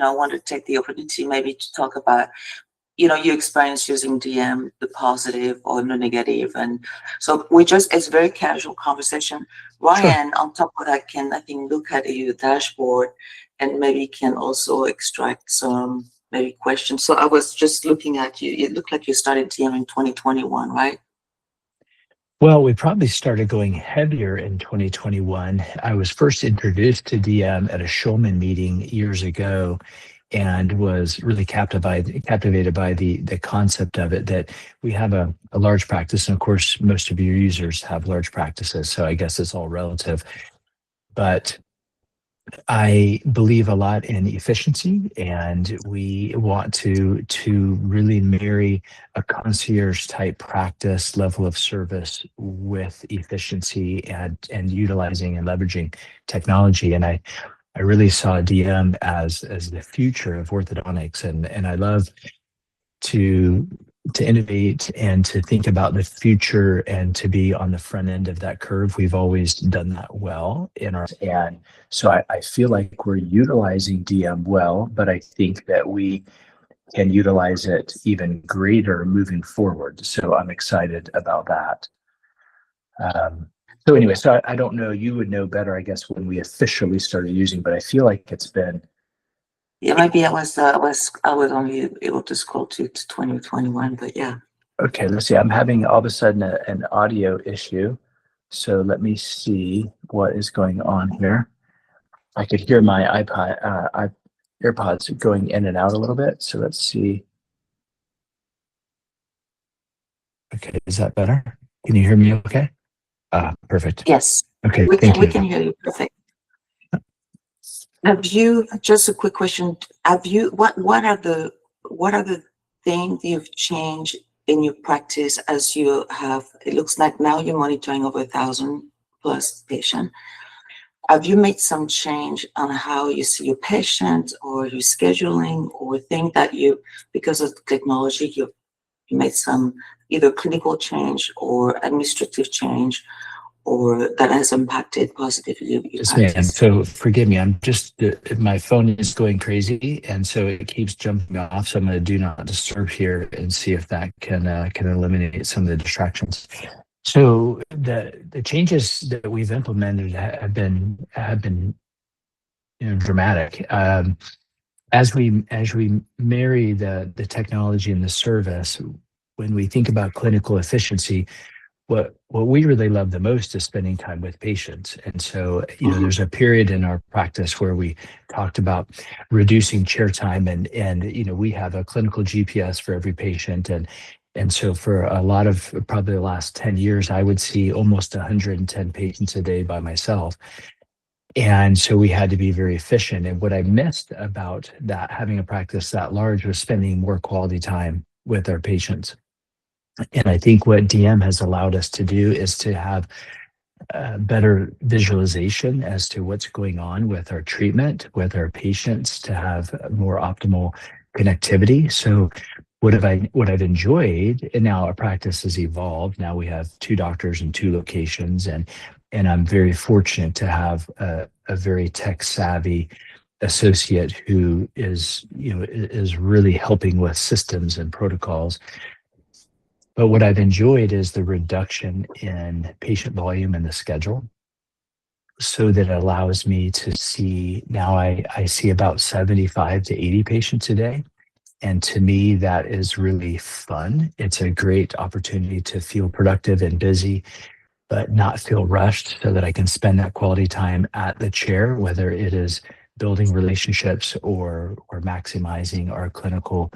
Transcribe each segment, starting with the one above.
I want to take the opportunity maybe to talk about, your experience using DM, the positive or the negative. And so it's very casual conversation. Sure. Ryan, on top of that, can, I think, look at your dashboard and maybe can also extract some maybe questions. So I was just looking at you. It looked like you started DM in 2021, right? Well, we probably started going heavier in 2021. I was first introduced to DM at a Schulman meeting years ago and was really captivated by the concept of it, that we have a large practice. And of course, most of your users have large practices. So I guess it's all relative. But I believe a lot in efficiency, and we want to really marry a concierge type practice level of service with efficiency and utilizing and leveraging technology. And I really saw DM as the future of orthodontics, and I love to innovate and to think about the future and to be on the front end of that curve. We've always done that well in our, and so I feel like we're utilizing DM well, but I think that we can utilize it even greater moving forward. So I'm excited about that. So anyway, so I don't know, you would know better, I guess, when we officially started using, but I feel like it's been. Yeah, maybe I was only able to scroll to 2021, but yeah. Okay, let's see. I'm having all of a sudden an audio issue. So let me see what is going on here. I could hear my AirPods going in and out a little bit. So let's see. Okay, is that better? Can you hear me okay? Perfect. Yes. Okay, We thank can we you. can hear you perfect. Have you, just a quick question, what are the things you've changed in your practice as you have, it looks like now you're monitoring over 1,000 plus patients. Have you made some change on how you see your patient or your scheduling, or think that because of technology, you made some either clinical change or administrative change, or that has impacted positively your Yes, ma'am. practice? So forgive me. I'm just, my phone is going crazy, and so it keeps jumping off. So I'm going to do not disturb here and see if that can eliminate some of the distractions. So the changes that we've implemented have been dramatic. As we marry the technology and the service, when we think about clinical efficiency, what we really love the most is spending time with patients. And so, Mhm. there's a period in our practice where we talked about reducing chair time, and we have a clinical GPS for every patient. And so for a lot of probably the last 10 years, I would see almost 110 patients a day by myself. And so we had to be very efficient. And what I missed about that, having a practice that large, was spending more quality time with our patients. And I think what DM has allowed us to do is to have better visualization as to what's going on with our treatment, with our patients, to have more optimal connectivity. So what I've enjoyed, and now our practice has evolved. Now we have 2 doctors in 2 locations, and I'm very fortunate to have a very tech savvy associate who is really helping with systems and protocols. But what I've enjoyed is the reduction in patient volume in the schedule, so that it allows me to see, now I see about 75 to 80 patients a day. And to me, that is really fun. It's a great opportunity to feel productive and busy, but not feel rushed, so that I can spend that quality time at the chair, whether it is building relationships or maximizing our clinical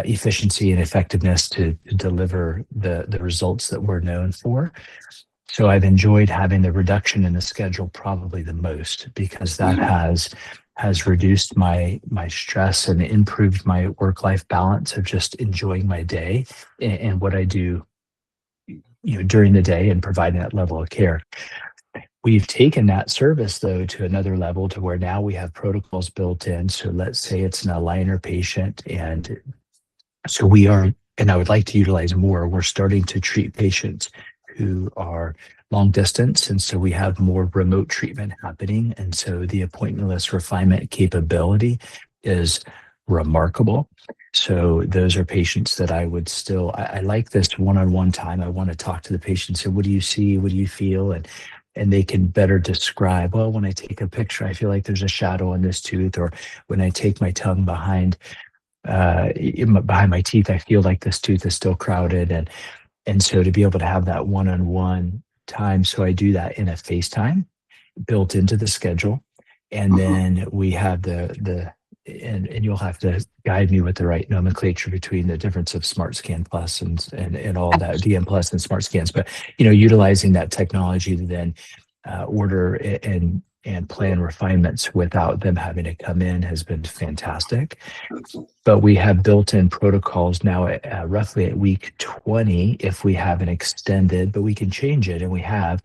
efficiency and effectiveness to deliver the results that we're known for. So I've enjoyed having the reduction in the schedule probably the most, because that Mhm. has reduced my stress and improved my work-life balance of just enjoying my day and what I do during the day, and providing that level of care. We've taken that service, though, to another level, to where now we have protocols built in. So let's say it's an aligner patient, and so we are, and I would like to utilize more, we're starting to treat patients who are long distance. And so we have more remote treatment happening. And so the appointmentless refinement capability is remarkable. So those are patients that I would still, I like this one-on-one time. I want to talk to the patient, say, what do you see? What do you feel? And they can better describe, well, when I take a picture, I feel like there's a shadow on this tooth, or when I take my tongue behind my teeth, I feel like this tooth is still crowded. And so to be able to have that one-on-one time, so I do that in a FaceTime built into the schedule. And then we have and you'll have to guide me with the right nomenclature between the difference of Smart Scan Plus and all that, DM Plus and Smart Scans. But, utilizing that technology to then order and plan refinements without them having to come in has been fantastic. But we have built-in protocols now at roughly at week 20 if we have an extended, but we can change it, and we have,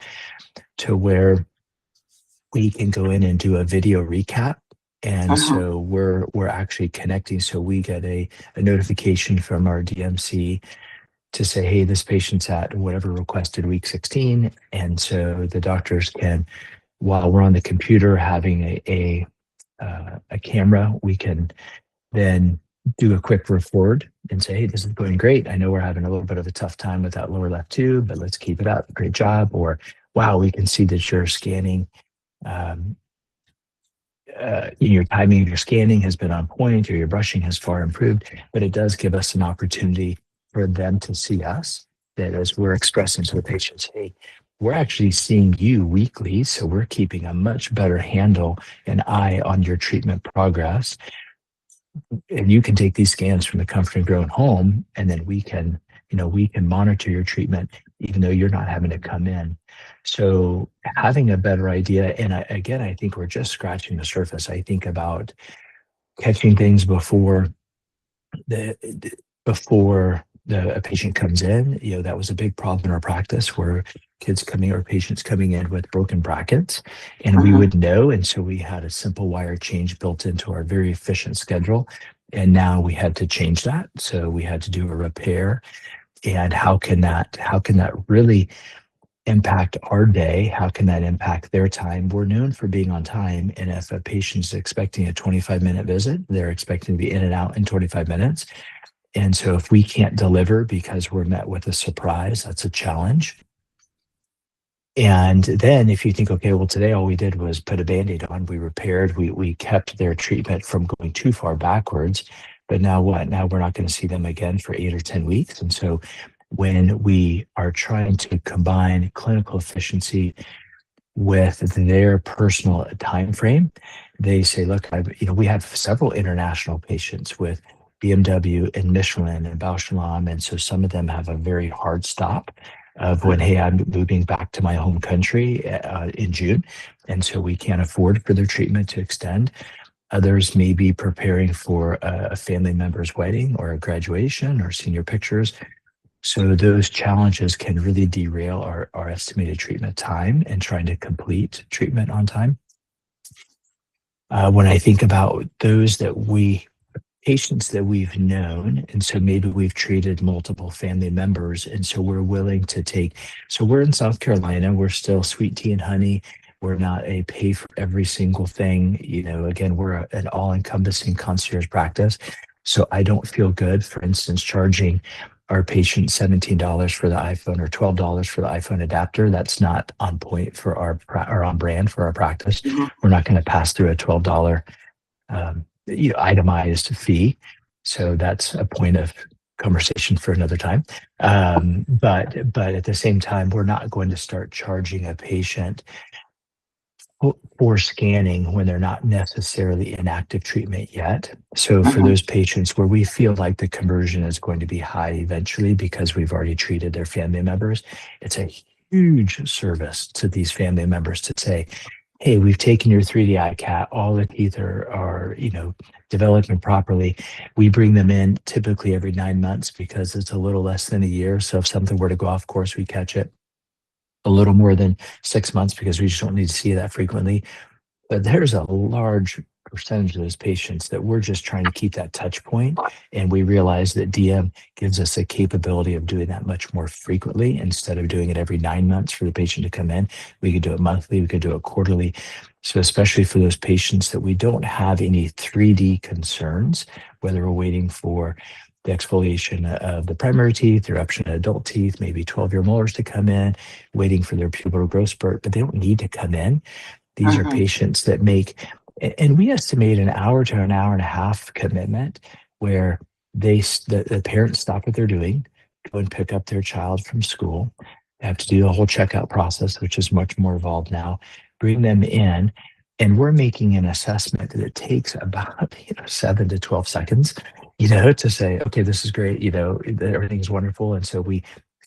to where we can go in and do a video recap. And so we're actually connecting. So we get a notification from our DMC to say, hey, this patient's at whatever requested week 16. And so the doctors can, while we're on the computer having a camera, we can then do a quick report and say, hey, this is going great. I know we're having a little bit of a tough time with that lower left tube, but let's keep it up. Great job. Or, wow, we can see that you're scanning. Your timing of your scanning has been on point, or your brushing has far improved. But it does give us an opportunity for them to see us, that as we're expressing to the patients, hey, we're actually seeing you weekly, so we're keeping a much better handle and eye on your treatment progress. And you can take these scans from the comfort of your own home, and then we can monitor your treatment even though you're not having to come in. So having a better idea, and I think we're just scratching the surface. I think about catching things before a patient comes in. That was a big problem in our practice, where patients coming in with broken brackets, and we would know. And so we had a simple wire change built into our very efficient schedule. And now we had to change that. So we had to do a repair. And how can that really impact our day? How can that impact their time? We're known for being on time. And if a patient's expecting a 25-minute visit, they're expecting to be in and out in 25 minutes. And so if we can't deliver because we're met with a surprise, that's a challenge. And then if you think, okay, well, today all we did was put a Band-Aid on, we repaired, we kept their treatment from going too far backwards. But now what? Now we're not going to see them again for 8 or 10 weeks. And so when we are trying to combine clinical efficiency with their personal time frame, they say, look, we have several international patients with BMW and Michelin and Bausch & Lomb. And so some of them have a very hard stop of when, hey, I'm moving back to my home country in June. And so we can't afford for their treatment to extend. Others may be preparing for a family member's wedding or a graduation or senior pictures. So those challenges can really derail our estimated treatment time and trying to complete treatment on time. When I think about patients that we've known, and so maybe we've treated multiple family members, and so we're willing to so we're in South Carolina, we're still sweet tea and honey. We're not a pay for every single thing. Again, we're an all-encompassing concierge practice. So I don't feel good, for instance, charging our patient $17 for the iPhone or $12 for the iPhone adapter. That's not on point for or on brand for our practice. We're not going to pass through a $12 itemized fee. So that's a point of conversation for another time. But at the same time, we're not going to start charging a patient for scanning when they're not necessarily in active treatment yet. So for those patients where we feel like the conversion is going to be high eventually because we've already treated their family members, it's a huge service to these family members to say, hey, we've taken your 3D ICAT, all the teeth are developing properly. We bring them in typically every 9 months because it's a little less than a year. So if something were to go off course, we catch it a little more than 6 months because we just don't need to see that frequently. But there's a large percentage of those patients that we're just trying to keep that touch point. And we realize that DM gives us a capability of doing that much more frequently. Instead of doing it every 9 months for the patient to come in, we could do it monthly, we could do it quarterly. So especially for those patients that we don't have any 3D concerns, whether we're waiting for the exfoliation of the primary teeth, eruption of adult teeth, maybe 12-year molars to come in, waiting for their pubertal growth spurt, but they don't need to come in. These are Mm-hmm. patients that make, and we estimate an hour to an hour and a half commitment where the parents stop what they're doing, go and pick up their child from school. They have to do the whole checkout process, which is much more involved now, bring them in, and we're making an assessment that it takes about 7 to 12 seconds, to say, okay, this is great, everything's wonderful. And so we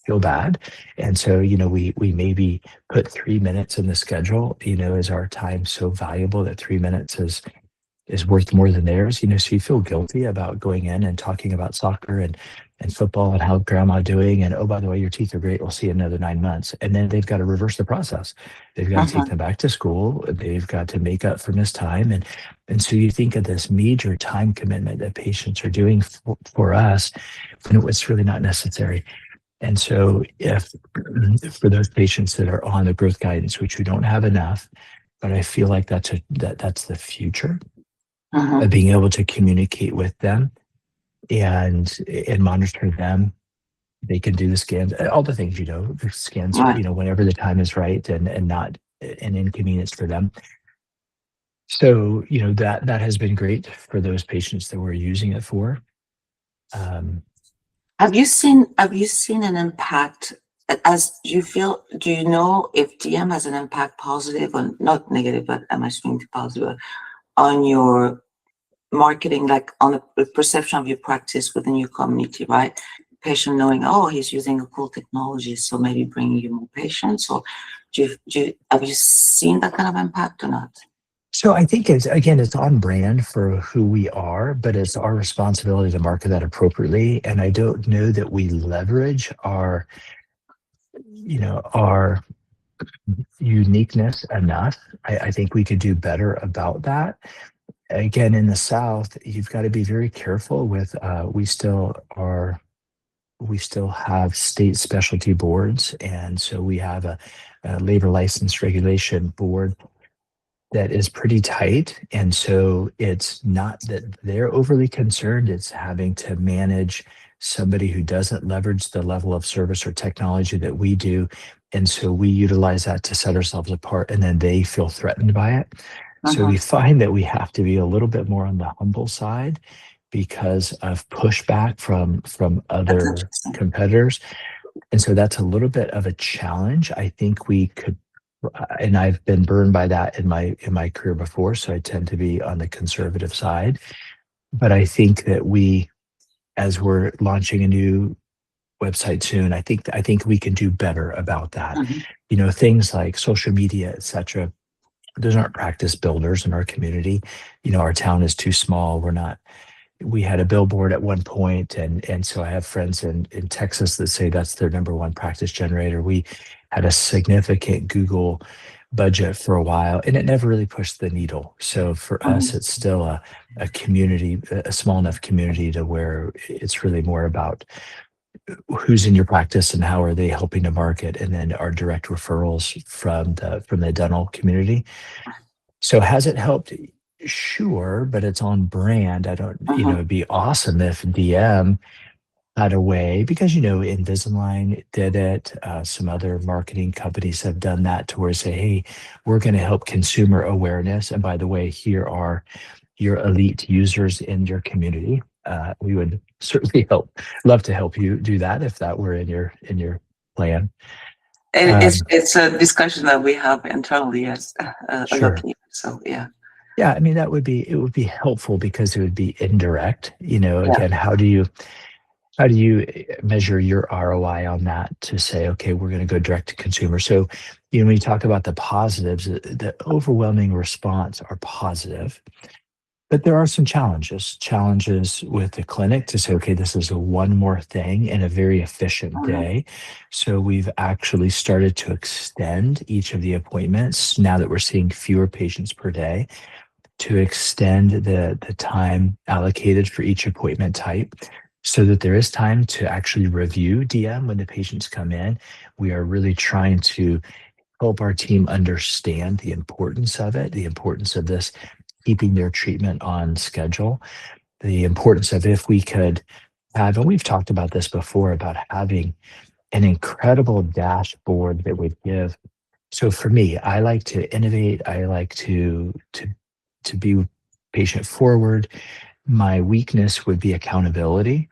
feel bad. And so, we maybe put 3 minutes in the schedule, is our time so valuable that 3 minutes is worth more than theirs, so you feel guilty about going in and talking about soccer and football and how grandma doing. And, oh, by the way, your teeth are great. We'll see you in another 9 months. And then they've got to reverse the process. They've got to take Mm-hmm. them back to school. They've got to make up for missed time. And so you think of this major time commitment that patients are doing for us, and it's really not necessary. And so if for those patients that are on the growth guidance, which we don't have enough, but I feel like that's the future Mm-hmm. of being able to communicate with them and monitor them. They can do the scans, all the things, the scans, Right. whenever the time is right and not an inconvenience for them. So, that has been great for those patients that we're using it for. Um, Have you seen an impact as you feel, do you know if DM has an impact, positive or not negative, but am I swinging to positive, on your marketing, like on the perception of your practice within your community, right? Patient knowing, oh, he's using a cool technology, so maybe bringing you more patients, or have you seen that kind of impact or not? So I think it's on brand for who we are, but it's our responsibility to market that appropriately. And I don't know that we leverage our uniqueness enough. I think we could do better about that. Again, in the South, you've got to be very careful with, we still have state specialty boards. And so we have a labor license regulation board that is pretty tight. And so it's not that they're overly concerned, it's having to manage somebody who doesn't leverage the level of service or technology that we do. And so we utilize that to set ourselves apart, and then they feel threatened by it. So Mm-hmm. we find that we have to be a little bit more on the humble side because of pushback from That's other interesting. competitors. And so that's a little bit of a challenge. I think we could, and I've been burned by that in my career before, so I tend to be on the conservative side. But I think that as we're launching a new website soon, I think we can do better about that. Mm-hmm. Things like social media, etc. Those aren't practice builders in our community. Our town is too small. We had a billboard at one point, and so I have friends in Texas that say that's their number one practice generator. We had a significant Google budget for a while, and it never really pushed the needle. So for us, it's still a community, a small enough community to where it's really more about who's in your practice and how are they helping to market, and then our direct referrals from the dental community. So has it helped? Sure, but it's on brand. I don't, Mm-hmm. it'd be awesome if DM had a way, because, Invisalign did it. Some other marketing companies have done that to where say, hey, we're going to help consumer awareness. And by the way, here are your elite users in your community. We would certainly love to help you do that if that were in your plan. It's a discussion that we have internally, yes, a lot. Sure. So yeah. Yeah, I mean, it would be helpful because it would be indirect. Yeah. Again, how do you measure your ROI on that to say, okay, we're going to go direct to consumer? So, when you talk about the positives, the overwhelming response are positive, but there are some challenges with the clinic to say, okay, this is a one more thing in a very efficient Mm-hmm. day. So we've actually started to extend each of the appointments now that we're seeing fewer patients per day, to extend the time allocated for each appointment type so that there is time to actually review DM when the patients come in. We are really trying to help our team understand the importance of it, the importance of this, keeping their treatment on schedule, the importance of if we could have, and we've talked about this before, about having an incredible dashboard that would give. So for me, I like to innovate. I like to be patient forward. My weakness would be accountability,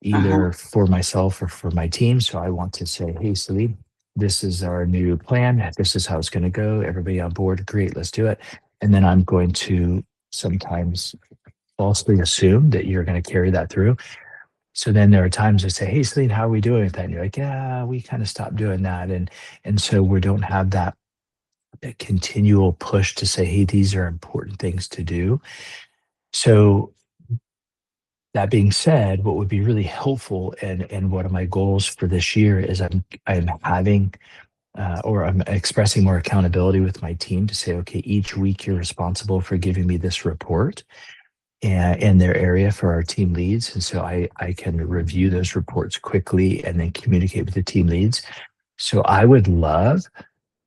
Mhm. either for myself or for my team. So I want to say, hey, Celine, this is our new plan. This is how it's going to go. Everybody on board? Great, let's do it. And then I'm going to sometimes falsely assume that you're going to carry that through. So then there are times I say, hey, Celine, how are we doing with that? And you're like, yeah, we kind of stopped doing that. And so we don't have that continual push to say, hey, these are important things to do. So that being said, what would be really helpful, and one of my goals for this year is I'm having or I'm expressing more accountability with my team to say, okay, each week you're responsible for giving me this report in their area for our team leads. And so I can review those reports quickly and then communicate with the team leads. So I would love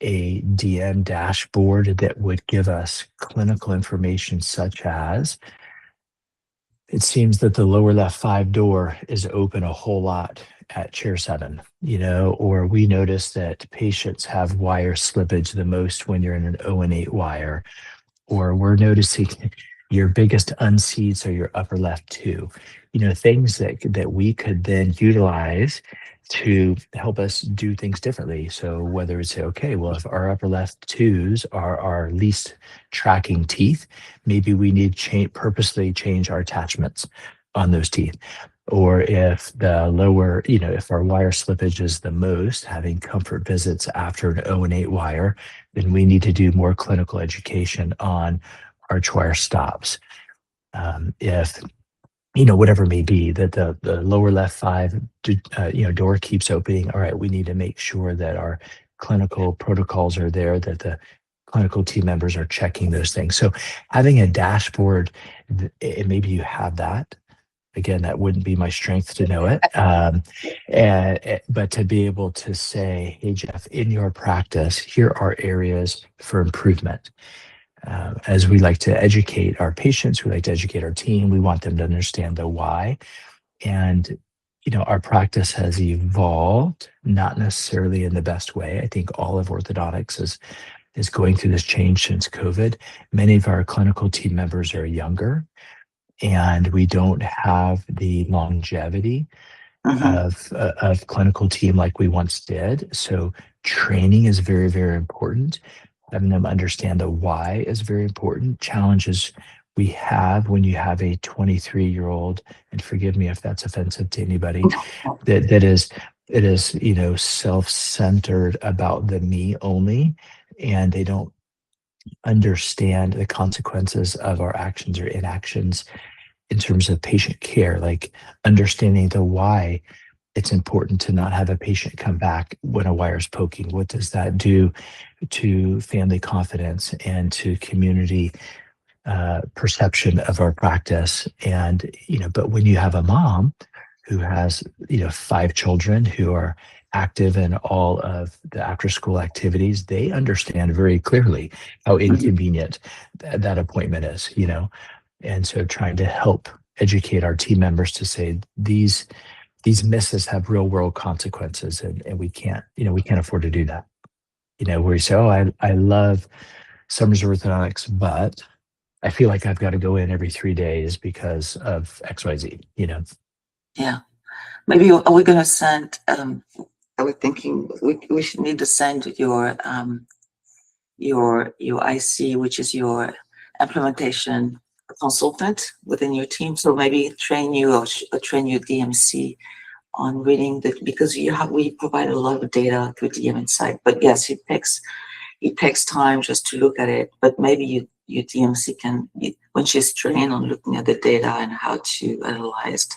a DM dashboard that would give us clinical information such as, it seems that the lower left 5 door is open a whole lot at chair 7, or we notice that patients have wire slippage the most when you're in an O and 8 wire, or we're noticing your biggest unseats are your upper left 2. Things that we could then utilize to help us do things differently. So whether it's, okay, well, if our upper left 2s are our least tracking teeth, maybe we need to purposely change our attachments on those teeth. Or if the lower, if our wire slippage is the most, having comfort visits after an O and 8 wire, then we need to do more clinical education on arch wire stops. If whatever it may be, that the lower left 5 door keeps opening, all right, we need to make sure that our clinical protocols are there, that the clinical team members are checking those things. So having a dashboard, and maybe you have that. Again, that wouldn't be my strength to know it. But to be able to say, hey, Jeff, in your practice, here are areas for improvement. As we like to educate our patients, we like to educate our team, we want them to understand the why. And, our practice has evolved, not necessarily in the best way. I think all of orthodontics is going through this change since COVID. Many of our clinical team members are younger, and we don't have the longevity Mhm. of clinical team like we once did. So training is very, very important. Having them understand the why is very important. Challenges we have when you have a 23-year-old, and forgive me if that's offensive to anybody, that is it is self-centered about the me only, and they don't understand the consequences of our actions or inactions in terms of patient care, like understanding the why it's important to not have a patient come back when a wire's poking. What does that do to family confidence and to community perception of our practice? And, but when you have a mom who has, 5 children who are active in all of the after school activities, they understand very clearly how Mhm. inconvenient that appointment is, and so trying to help educate our team members to say these misses have real world consequences, and we can't afford to do that. Where you say, oh, I love Summers Orthodontics, but I feel like I've got to go in every 3 days because of XYZ. Yeah. Maybe are we gonna send, I was thinking we should need to send your IC, which is your implementation consultant within your team. So maybe train you or train your DMC on reading because we provide a lot of data through DM Insight. But yes, it takes time just to look at it. But maybe your DMC can, when she's trained on looking at the data and how to analyze,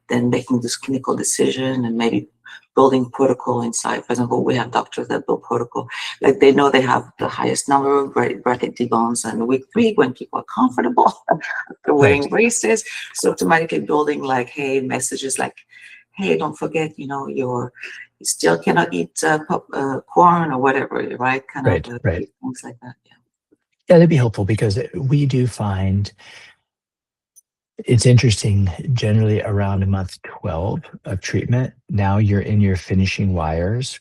then making this clinical decision and maybe building protocol inside. For example, we have doctors that build protocol. Like they know they have the highest number of bracket debones in week 3 when people are comfortable after Right. wearing braces. So automatically building like, hey, messages like, hey, don't forget, you still cannot eat corn or whatever, right? Kind of Right. things like that. Yeah. Yeah, that'd be helpful because we do find it's interesting, generally around month 12 of treatment. Now you're in your finishing wires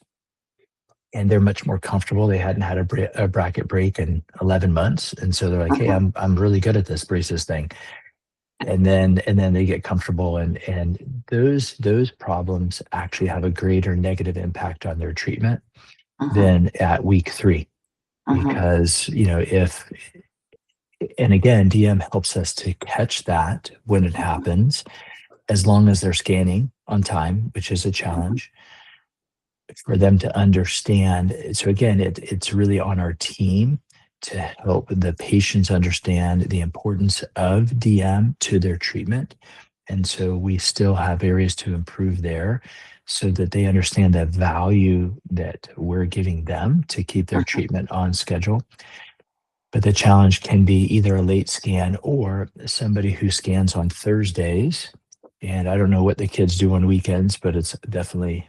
and they're much more comfortable. They hadn't had a bracket break in 11 months. And so they're like, hey, Mhm, I'm really good at this braces thing. And then they get comfortable and those problems actually have a greater negative impact on their treatment mhm, than at week 3. mhm, Because, if and again, DM helps us to catch that when it mhm, happens, as long as they're scanning on time, which is a mhm, challenge for them to understand. So again, it's really on our team to help the patients understand the importance of DM to their treatment. And so we still have areas to improve there so that they understand the value that we're giving them to keep their mhm. treatment on schedule. But the challenge can be either a late scan or somebody who scans on Thursdays. And I don't know what the kids do on weekends, but it's definitely,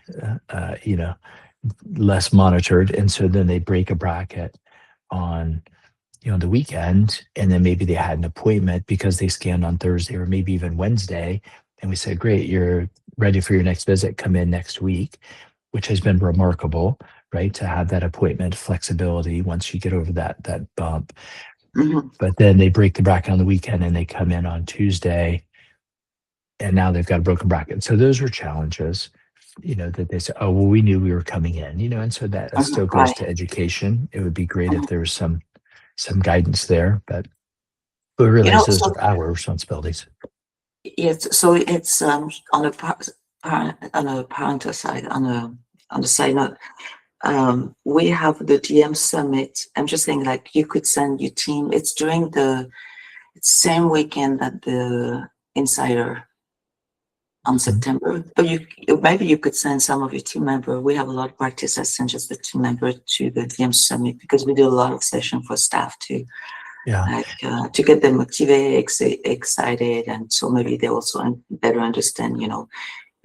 less monitored. And so then they break a bracket on, the weekend. And then maybe they had an appointment because they scanned on Thursday or maybe even Wednesday. And we said, great, you're ready for your next visit. Come in next week, which has been remarkable, right? To have that appointment flexibility once you get over that bump. Mhm. But then they break the bracket on the weekend and they come in on Tuesday and now they've got a broken bracket. So those were challenges, that they said, oh, well, we knew we were coming in, and so that Mhm. still goes Right. to education. It would be great if Mhm. there was some guidance there, but we realize those So are our responsibilities. it's on a on a parental side, on the side note. We have the DM summit. I'm just saying, like, you could send your team. It's during the same weekend that the Insider on Mhm. September. But maybe you could send some of your team member. We have a lot of practice. I send just the team member to the DM summit because we do a lot of session for staff too, Yeah, like to get them motivated, excited, and so maybe they also better understand.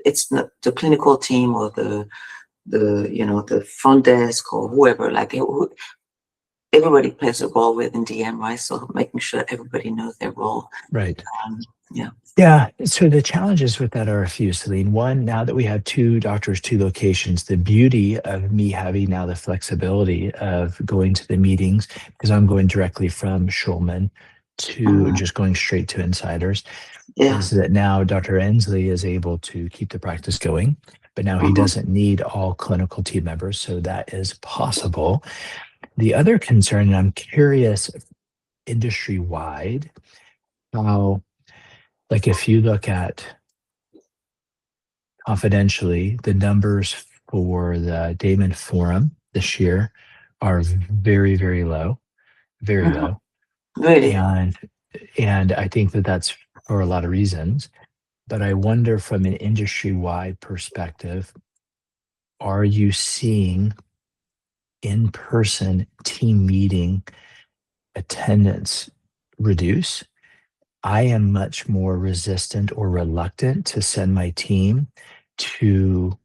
It's not the clinical team or the front desk or whoever. Like everybody plays a role within DM, right? So making sure everybody knows their role. right. Um, yeah. Yeah. So the challenges with that are a few, Celine. One, now that we have two doctors, two locations, the beauty of me having now the flexibility of going to the meetings, because I'm going directly from Schulman to Mhm. just going straight to insiders, Yeah. is that now Dr. Ensley is able to keep the practice going, but now he Mhm. doesn't need all clinical team members. So that is possible. The other concern, and I'm curious industry wide, how, like, if you look at confidentially, the numbers for the Damon Forum this year are very, very low, very Mhm. low. Really. And I think that that's for a lot of reasons. But I wonder from an industry-wide perspective, are you seeing in-person team meeting attendance reduce? I am much more resistant or reluctant to send my team to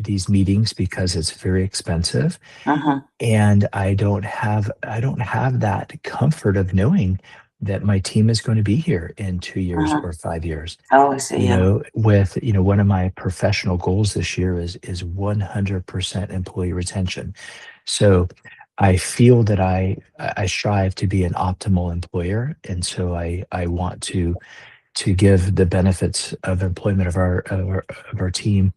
these meetings because it's very expensive Mhm. and I don't have that comfort of knowing that my team is going to be here in 2 years Mhm. or 5 years. Oh, I see. Yeah. With one of my professional goals this year is 100% employee retention. So I feel that I strive to be an optimal employer, and so I want to give the benefits of employment of our team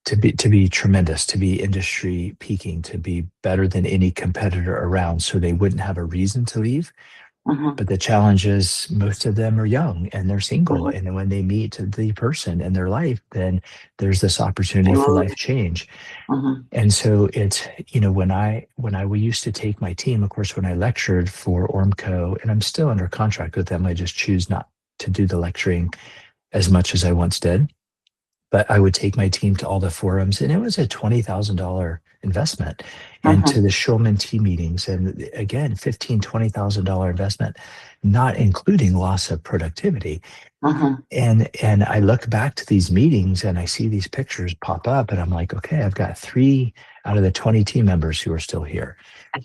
to be tremendous, to be industry peaking, to be better than any competitor around, so they wouldn't have a reason to leave. Mhm. But the challenge is most of them are young and they're single, Mhm. and then when they meet the person in their life, then there's this They opportunity for move. life change. Mhm. And so it's, when I we used to take my team, of course, when I lectured for Ormco, and I'm still under contract with them, I just choose not to do the lecturing as much as I once did. but I would take my team to all the forums, and it was a $20,000 investment, and to the Showman team meetings, and again, $15,000-$20,000 investment, not including loss of productivity. And I look back to these meetings and I see these pictures pop up, and I'm like, okay, I've got 3 out of the 20 team members who are still here,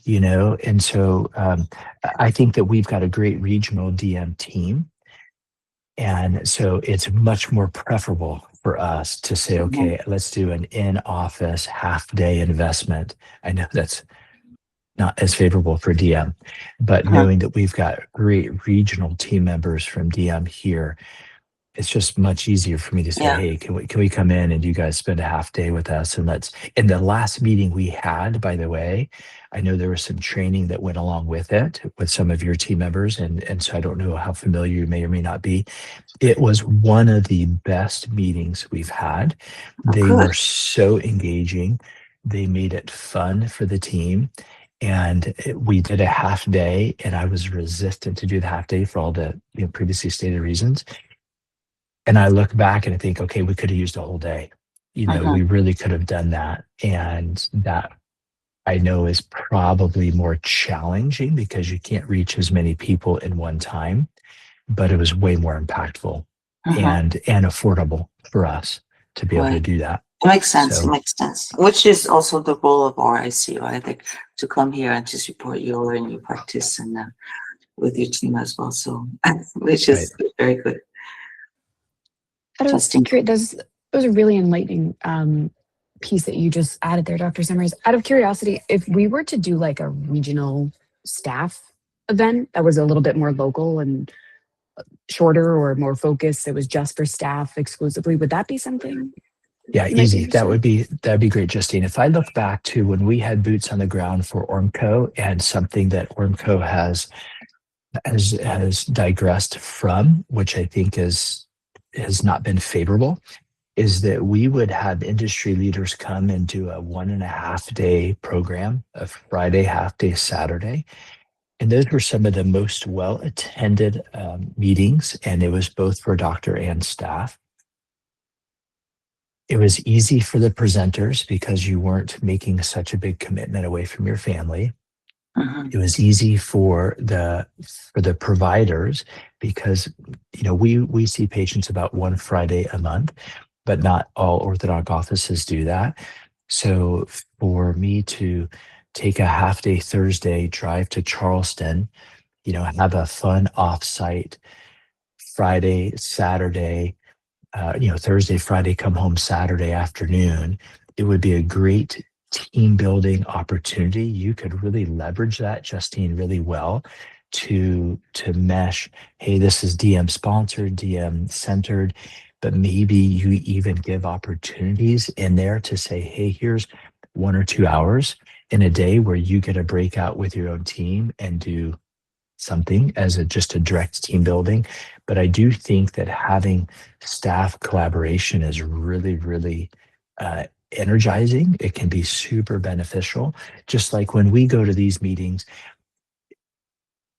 and so I think that we've got a great regional DM team. And so it's much more preferable for us to say, okay, let's do an in-office half-day investment. I know that's not as favorable for DM, but knowing that we've got great regional team members from DM here, it's just much easier for me to say, Yeah. hey, can we come in and you guys spend a half day with us? And in the last meeting we had, by the way, I know there was some training that went along with it with some of your team members. And so I don't know how familiar you may or may not be. It was one of the best meetings we've had. They were so engaging. They made it fun for the team. And we did a half day, and I was resistant to do the half day for all the previously stated reasons. And I look back and I think, okay, we could have used a whole day. We really could have done that. And that I know is probably more challenging because you can't reach as many people in one time, but it was way more impactful and affordable for us to be able to do that. It makes sense. It makes sense. Which is also the role of RIC, right? Like to come here and to support your and your practice and with your team as well. So, which is very good. That was a really enlightening piece that you just added there, Dr. Summers. Out of curiosity, if we were to do like a regional staff event that was a little bit more local and shorter or more focused, it was just for staff exclusively, would that be something? Yeah, easy. That'd be great, Justine. If I look back to when we had boots on the ground for Ormco, and something that Ormco has digressed from, which I think has not been favorable, is that we would have industry leaders come and do a 1.5 day program, a Friday, half day, Saturday. And those were some of the most well-attended meetings, and it was both for doctor and staff. It was easy for the presenters because you weren't making such a big commitment away from your family. It was easy for the providers because we see patients about one Friday a month, but not all orthodontic offices do that. So for me to take a half day Thursday, drive to Charleston, have a fun offsite Friday, Saturday, Thursday, Friday, come home Saturday afternoon, it would be a great team building opportunity. You could really leverage that, Justine, really well to mesh. Hey, this is DM sponsored, DM centered, but maybe you even give opportunities in there to say, hey, here's 1 or 2 hours in a day where you get a breakout with your own team and do something as just a direct team building. But I do think that having staff collaboration is really, really energizing. It can be super beneficial. Just like when we go to these meetings,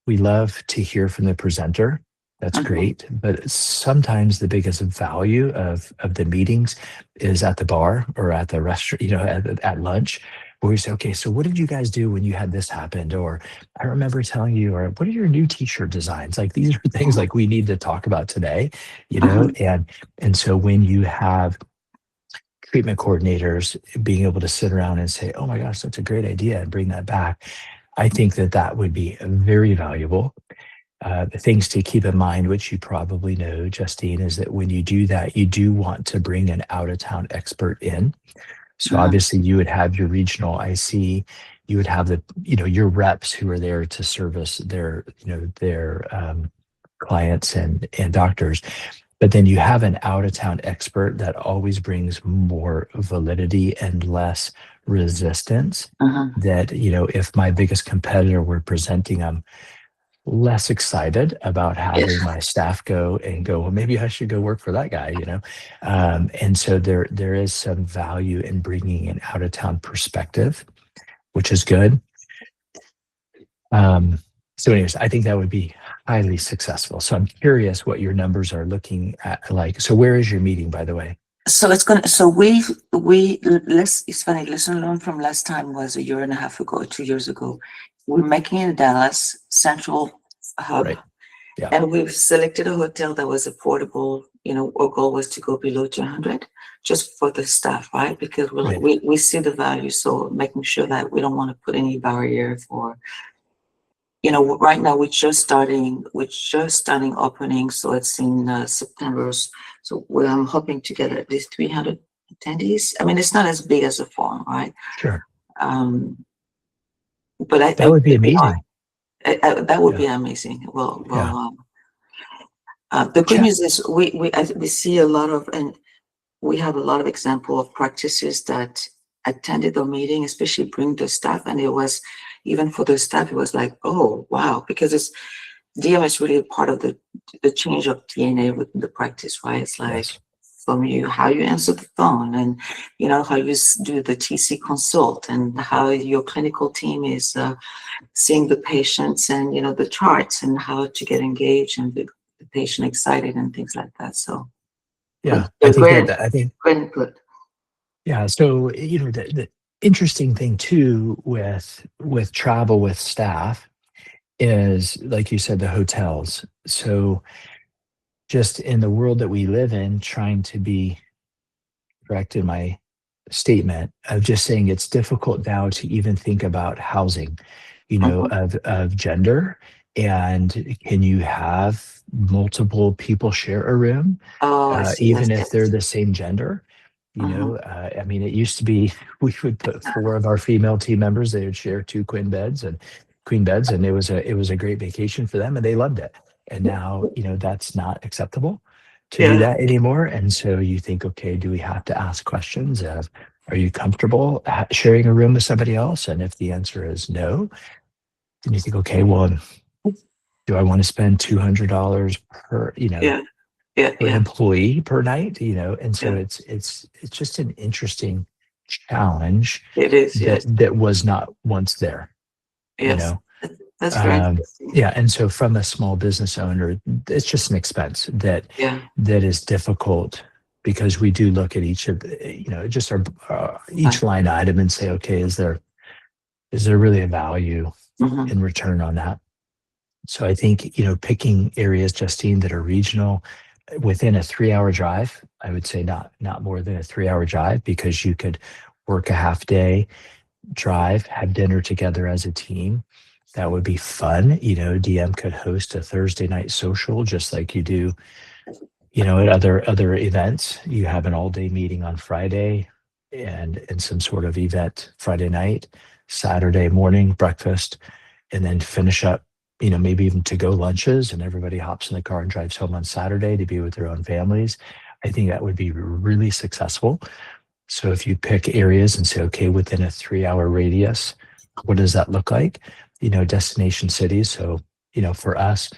we love to hear from the presenter. That's great. But sometimes the biggest value of the meetings is at the bar or at the restaurant, at lunch, where we say, okay, so what did you guys do when you had this happen? Or I remember telling you, or what are your new t-shirt designs? Like these are things like we need to talk about today, and so when you have treatment coordinators being able to sit around and say, oh my gosh, that's a great idea, and bring that back, I think that would be very valuable. The things to keep in mind, which you probably know, Justine, is that when you do that, you do want to bring an out-of-town expert in. So obviously you would have your regional IC, you would have your reps who are there to service their clients and doctors. But then you have an out-of-town expert that always brings more validity and less resistance. That, if my biggest competitor were presenting, I'm less excited about having my staff go, well, maybe I should go work for that guy, and so there is some value in bringing an out-of-town perspective, which is good. So anyways, I think that would be highly successful. So I'm curious what your numbers are looking at like. So where is your meeting, by the way? So it's funny, lesson learned from last time was a year and a half ago, 2 years ago. We're making in Dallas Central Hub. Right. Yeah. And we've selected a hotel that was affordable. Our goal was to go below 200 just for the staff, right? Because Right. we see the value. So making sure that we don't want to put any barrier for, right now we're just starting opening. So it's in September. So I'm hoping to get at least 300 attendees. I mean, it's not as big as a farm, right? Sure. But That would be amazing. that would Yeah. be amazing. Well, Yeah. the good news is we see a lot of, and we have a lot of example of practices that attended the meeting, especially bring the staff, and it was, even for the staff, it was like, oh wow, because DM is really a part of the change of DNA within the practice, right? It's like Yes. from how you answer the phone, and how you do the TC consult, and how your clinical team is seeing the patients, and the charts, and how to get engaged and the patient excited and things like that. So Yeah. they're I think great, that, I think, great input. yeah. So, the interesting thing too with travel with staff is, like you said, the hotels. So just in the world that we live in, trying to be correct in my statement of just saying it's difficult now to even think about housing, Mhm. of gender. And can you have multiple people share a room, Oh, I see. Yes, even if they're yes. the same gender? Mhm. I mean, it used to be we would put four of our female team members, they would share two queen beds, and it was a great vacation for them, and they loved it. And now, that's not acceptable to do Yeah. that anymore. And so you think, okay, do we have to ask questions of, are you comfortable sharing a room with somebody else? And if the answer is no, then you think, okay, well, do I want to spend $200 per, Yeah. Yeah. per Yeah. employee per night? And so Yeah. it's just an interesting challenge It is. that Yes. was not once there, you Yes. know. That's very interesting. Yeah, and so from a small business owner, it's just an expense Yeah. that is difficult, because we do look at each of just our each Right. line item and say, okay, is there really a value Mhm. in return on that? So I think, picking areas, Justine, that are regional within a 3-hour drive, I would say not more than a 3-hour drive, because you could work a half day, drive, have dinner together as a team. That would be fun. DM could host a Thursday night social, just like you do, at other events. You have an all-day meeting on Friday, and some sort of event Friday night, Saturday morning breakfast, and then finish up, maybe even to go lunches, and everybody hops in the car and drives home on Saturday to be with their own families. I think that would be really successful. So if you pick areas and say, okay, within a 3-hour radius, what does that look like? Destination cities. So, for us,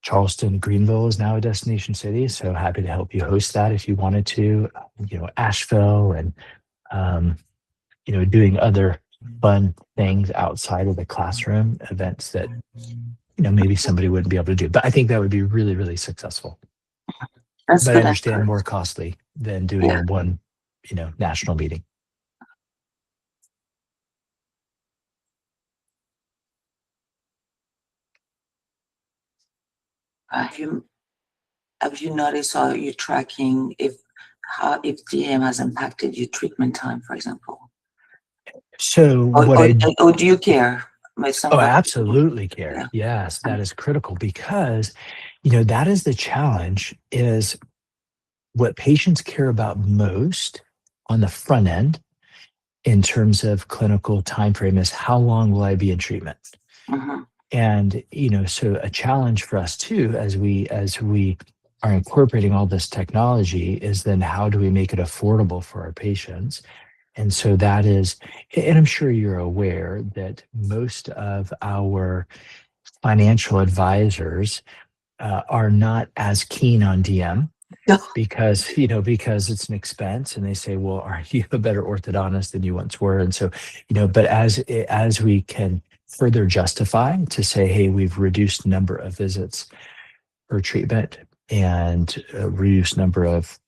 Charleston, Greenville is now a destination city. So happy to help you host that if you wanted to. Asheville, and um, doing other fun things outside of the classroom, events that maybe somebody wouldn't be able to do. But I think that would be really, really successful. That's But I good understand input. more costly than Yeah. doing one, national meeting. Have you noticed, how you're tracking if DM has impacted your treatment time, for example? So Or what or, I or do you care? Like some Oh, of I our people. absolutely care. Yeah. Yes, that is critical, because, that is the challenge, is what patients care about most on the front end in terms of clinical time frame is, how long will I be in treatment? Mhm. And, so a challenge for us too, as we are incorporating all this technology, is then how do we make it affordable for our patients? And so that is, and I'm sure you're aware that most of our financial advisors are not as keen on DM, No. because it's an expense, and they say, well, are you a better orthodontist than you once were? And so, but as we can further justify to say, hey, we've reduced number of visits per treatment, and reduced number of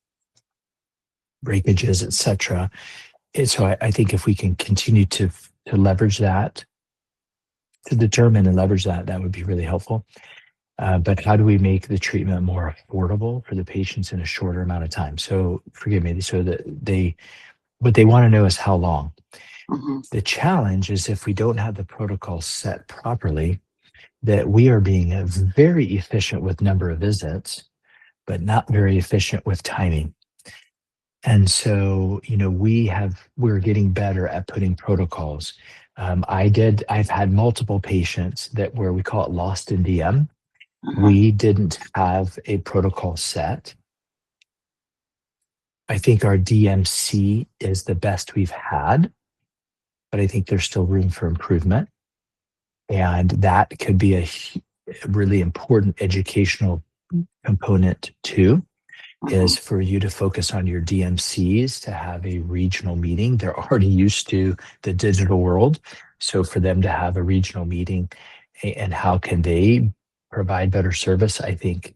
breakages, etc. And so I think if we can continue to leverage that, to determine and leverage that, that would be really helpful. But how do we make the treatment more affordable for the patients in a shorter amount of time? So forgive me. So that what they want to know is how long. Mhm. The challenge is if we don't have the protocol set properly, that we are being very efficient with number of visits, but not very efficient with timing. And so, we're getting better at putting protocols. I've had multiple patients that where we call it lost in DM. Mhm. We didn't have a protocol set. I think our DMC is the best we've had, but I think there's still room for improvement. And that could be a really important educational component too, Mhm. is for you to focus on your DMCs to have a regional meeting. They're already used to the digital world. So for them to have a regional meeting and how can they provide better service, I think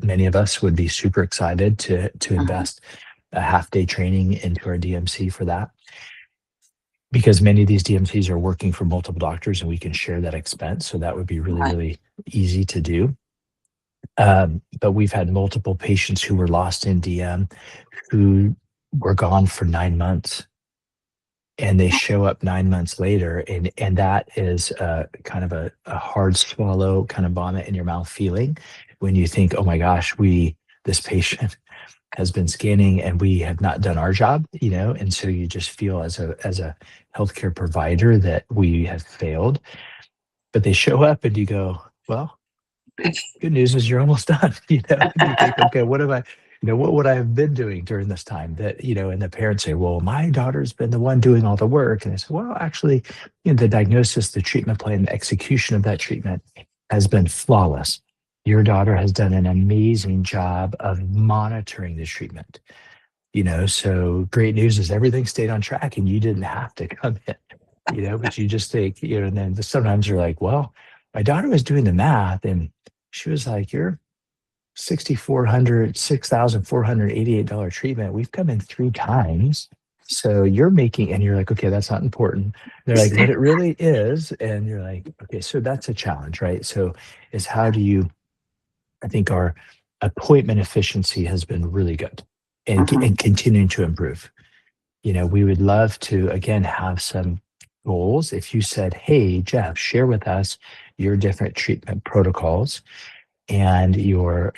many of us would be super excited to Mhm. invest a half day training into our DMC for that. Because many of these DMCs are working for multiple doctors and we can share that expense. So that would be really, Right. really easy to do. But we've had multiple patients who were lost in DM who were gone for 9 months and they show up 9 months later. And that is kind of a hard swallow, kind of vomit in your mouth feeling when you think, oh my gosh, this patient has been scanning and we have not done our job, and so you just feel as a healthcare provider that we have failed. But they show up and you go, well, good news is you're almost done, and you think, okay, what have I, what would I have been doing during this time that, and the parents say, well, my daughter's been the one doing all the work. And I say, well, actually, the diagnosis, the treatment plan, the execution of that treatment has been flawless. Your daughter has done an amazing job of monitoring the treatment. So great news is everything stayed on track and you didn't have to come in, but you just think, and then sometimes you're like, well, my daughter was doing the math and she was like, you're $6,488 treatment. We've come in 3 times. So you're making, and you're like, okay, that's not important. They're like, but it really is. And you're like, okay, so that's a challenge, right? So is how do you, I think our appointment efficiency has been really good Mhm. and continuing to improve. We would love to, again, have some goals. If you said, hey, Jeff, share with us your different treatment protocols and your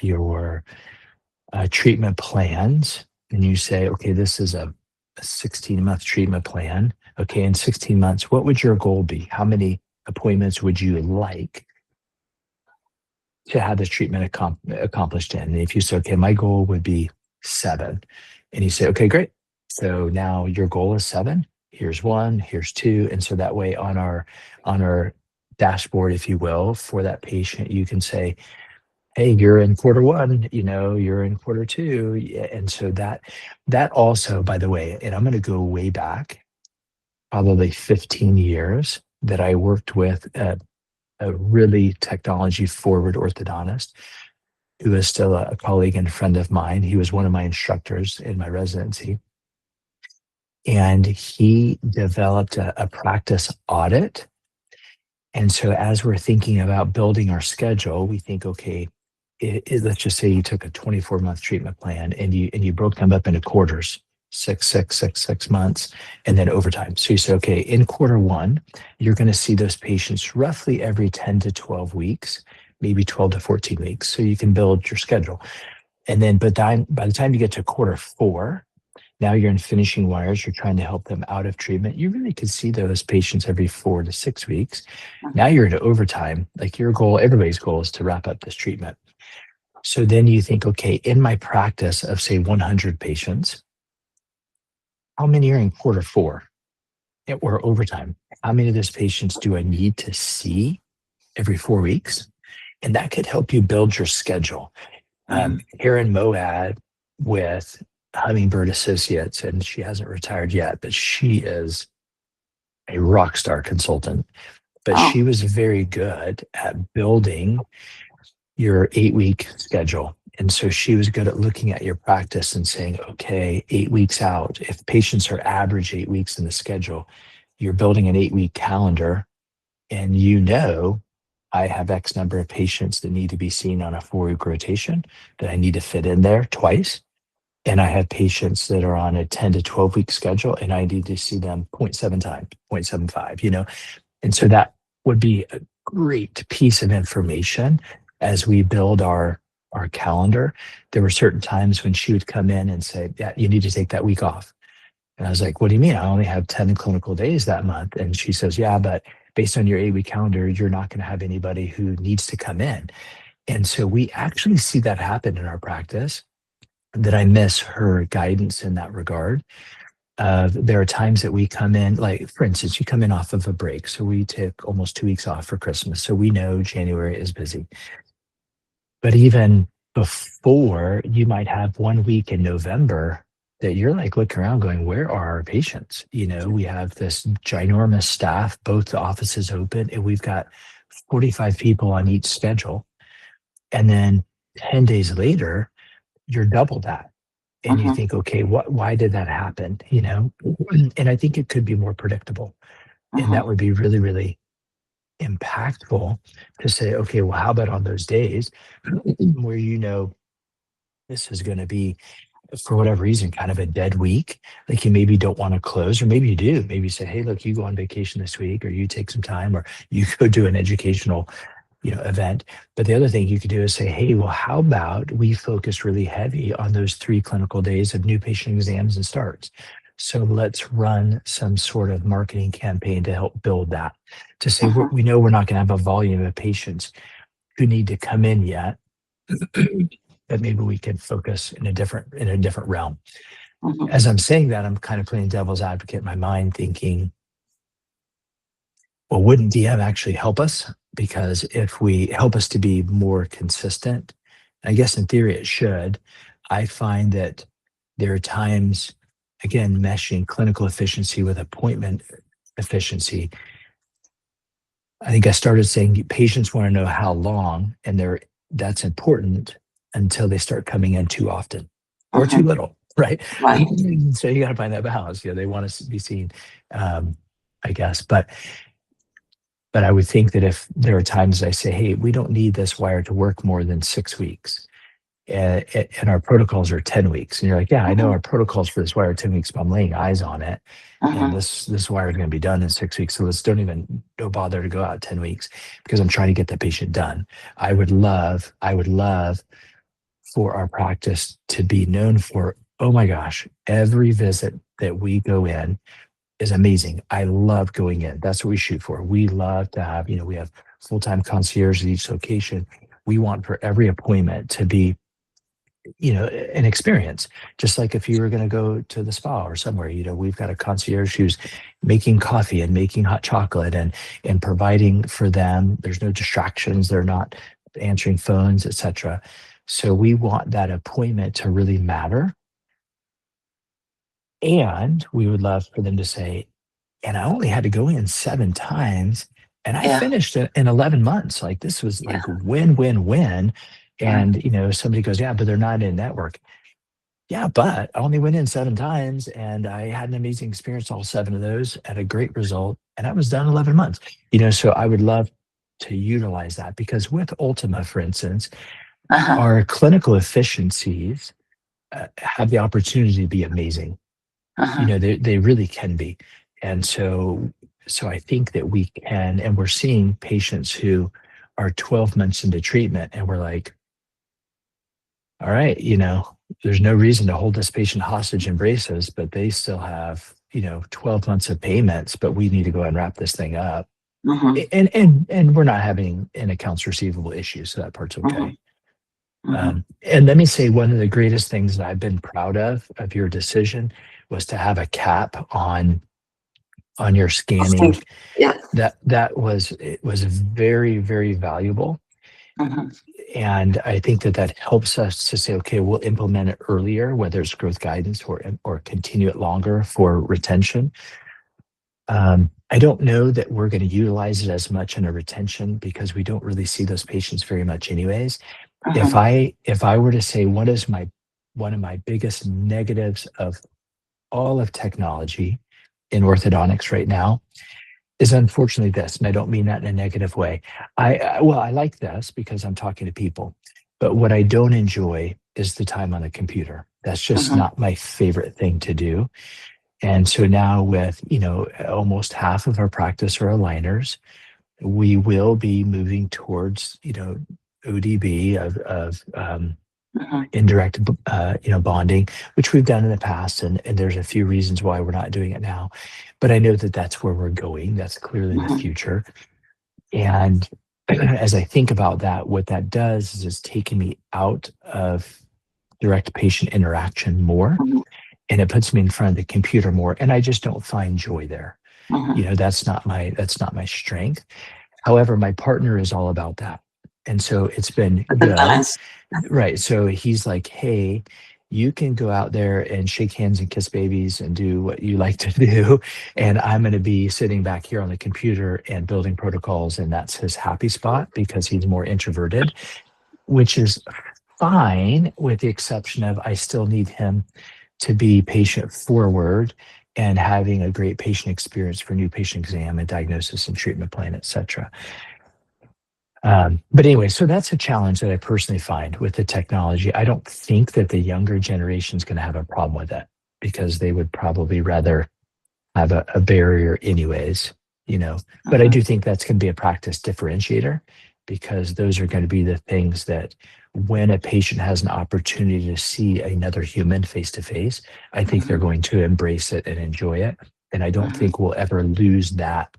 treatment plans, and you say, okay, this is a 16-month treatment plan. Okay, in 16 months, what would your goal be? How many appointments would you like to have this treatment accomplished in? And if you say, okay, my goal would be 7, and you say, okay, great. So now your goal is 7. Here's 1, here's 2, and so that way on our dashboard, if you will, for that patient, you can say, hey, you're in quarter 1, you're in quarter 2. Yeah, and so that also, by the way, and I'm going to go way back, probably 15 years that I worked with a really technology forward orthodontist who is still a colleague and friend of mine. He was one of my instructors in my residency. And he developed a practice audit. And so as we're thinking about building our schedule, we think, okay, let's just say you took a 24-month treatment plan and you broke them up into quarters, 6 months, and then overtime. So you say, okay, in quarter 1, you're going to see those patients roughly every 10 to 12 weeks, maybe 12 to 14 weeks. So you can build your schedule. And then, but by the time you get to quarter 4, now you're in finishing wires, you're trying to help them out of treatment. You really could see those patients every 4 to 6 weeks. Now you're into overtime. Like your goal, everybody's goal is to wrap up this treatment. So then you think, okay, in my practice of say 100 patients, how many are in quarter 4 or overtime? How many of those patients do I need to see every 4 weeks? And that could help you build your schedule. Mhm. Erin Moad with Hummingbird Associates, and she hasn't retired yet, but she is a rock star consultant. But Oh. she was very good at building your 8-week schedule. And so she was good at looking at your practice and saying, okay, 8 weeks out, if patients are average 8 weeks in the schedule, you're building an 8 week calendar, and I have X number of patients that need to be seen on a 4 week rotation that I need to fit in there twice. And I have patients that are on a 10 to 12 week schedule and I need to see them 0.7 times, 0.75, And so that would be a great piece of information as we build our calendar. There were certain times when she would come in and say, yeah, you need to take that week off. And I was like, what do you mean? I only have 10 clinical days that month. And she says, yeah, but based on your 8 week calendar, you're not going to have anybody who needs to come in. And so we actually see that happen in our practice, that I miss her guidance in that regard. There are times that we come in, like for instance, you come in off of a break. So we took almost 2 weeks off for Christmas. So we know January is busy. But even before, you might have 1 week in November that you're like looking around going, where are our patients? We have this ginormous staff, both the offices open, and we've got 45 people on each schedule. And then 10 days later, you're double that. And you think, okay, why did that happen? And I think it could be more predictable. And that would be really, really impactful to say, okay, well, how about on those days where this is going to be, for whatever reason, kind of a dead week, like you maybe don't want to close, or maybe you do. Maybe you say, hey, look, you go on vacation this week, or you take some time, or you go do an educational event. But the other thing you could do is say, hey, well, how about we focus really heavy on those 3 clinical days of new patient exams and starts? So let's run some sort of marketing campaign to help build that, to say, we know we're not going to have a volume of patients who need to come in yet, but maybe we can focus in a different realm. As I'm saying that, I'm kind of playing devil's advocate in my mind, thinking, well, wouldn't DM actually help us? Because if we help us to be more consistent, I guess in theory it should. I find that there are times, again, meshing clinical efficiency with appointment efficiency. I think I started saying patients want to know how long, and that's important until they start coming in too often or too little, right? Right. So you got to find that balance. They want to be seen, I guess. But I would think that if there are times I say, hey, we don't need this wire to work more than 6 weeks, and our protocols are 10 weeks. And you're like, yeah, I know our protocols for this wire are 10 weeks, but I'm laying eyes on it. And this wire is going to be done in 6 weeks. So let's don't bother to go out 10 weeks because I'm trying to get the patient done. I would love for our practice to be known for, oh my gosh, every visit that we go in is amazing. I love going in. That's what we shoot for. We love to have, we have full-time concierge at each location. We want for every appointment to be, an experience. Just like if you were going to go to the spa or somewhere, we've got a concierge who's making coffee and making hot chocolate and providing for them. There's no distractions. They're not answering phones, etc. So we want that appointment to really matter. And we would love for them to say, and I only had to go in 7 times and I finished it in 11 months. Like this was like win, win, win. And, somebody goes, yeah, but they're not in network. Yeah, but I only went in 7 times and I had an amazing experience, all 7 of those, at a great result. And I was done 11 months, so I would love to utilize that because with Ultima, for instance, our clinical efficiencies have the opportunity to be amazing. They really can be. And so I think that we can, and we're seeing patients who are 12 months into treatment and we're like, all right, there's no reason to hold this patient hostage in braces, but they still have, 12 months of payments, but we need to go ahead and wrap this thing up. And we're not having an accounts receivable issue, so that part's okay. And let me say, one of the greatest things that I've been proud of your decision was to have a cap on your scanning. It was very, very valuable. And I think that helps us to say, okay, we'll implement it earlier, whether it's growth guidance or continue it longer for retention. I don't know that we're going to utilize it as much in a retention because we don't really see those patients very much anyways. If I were to say what is one of my biggest negatives of all of technology in orthodontics right now is unfortunately this, and I don't mean that in a negative way. I like this because I'm talking to people, but what I don't enjoy is the time on the computer. That's just not my favorite thing to do. And so now with, almost half of our practice are aligners, we will be moving towards, ODB of indirect, bonding, which we've done in the past. And there's a few reasons why we're not doing it now, but I know that that's where we're going. That's clearly the future. And as I think about that, what that does is it's taking me out of direct patient interaction more, and it puts me in front of the computer more. And I just don't find joy there. That's not my strength. However, my partner is all about that. And so it's been good. Balance. Right. So he's like, hey, you can go out there and shake hands and kiss babies and do what you like to do. And I'm going to be sitting back here on the computer and building protocols. And that's his happy spot because he's more introverted, which is fine, with the exception of I still need him to be patient forward and having a great patient experience for new patient exam and diagnosis and treatment plan, et cetera. But anyway, so that's a challenge that I personally find with the technology. I don't think that the younger generation is going to have a problem with it because they would probably rather have a barrier anyways, but I do think that's going to be a practice differentiator because those are going to be the things that when a patient has an opportunity to see another human face to face, I think they're going to embrace it and enjoy it. And I don't think we'll ever lose that.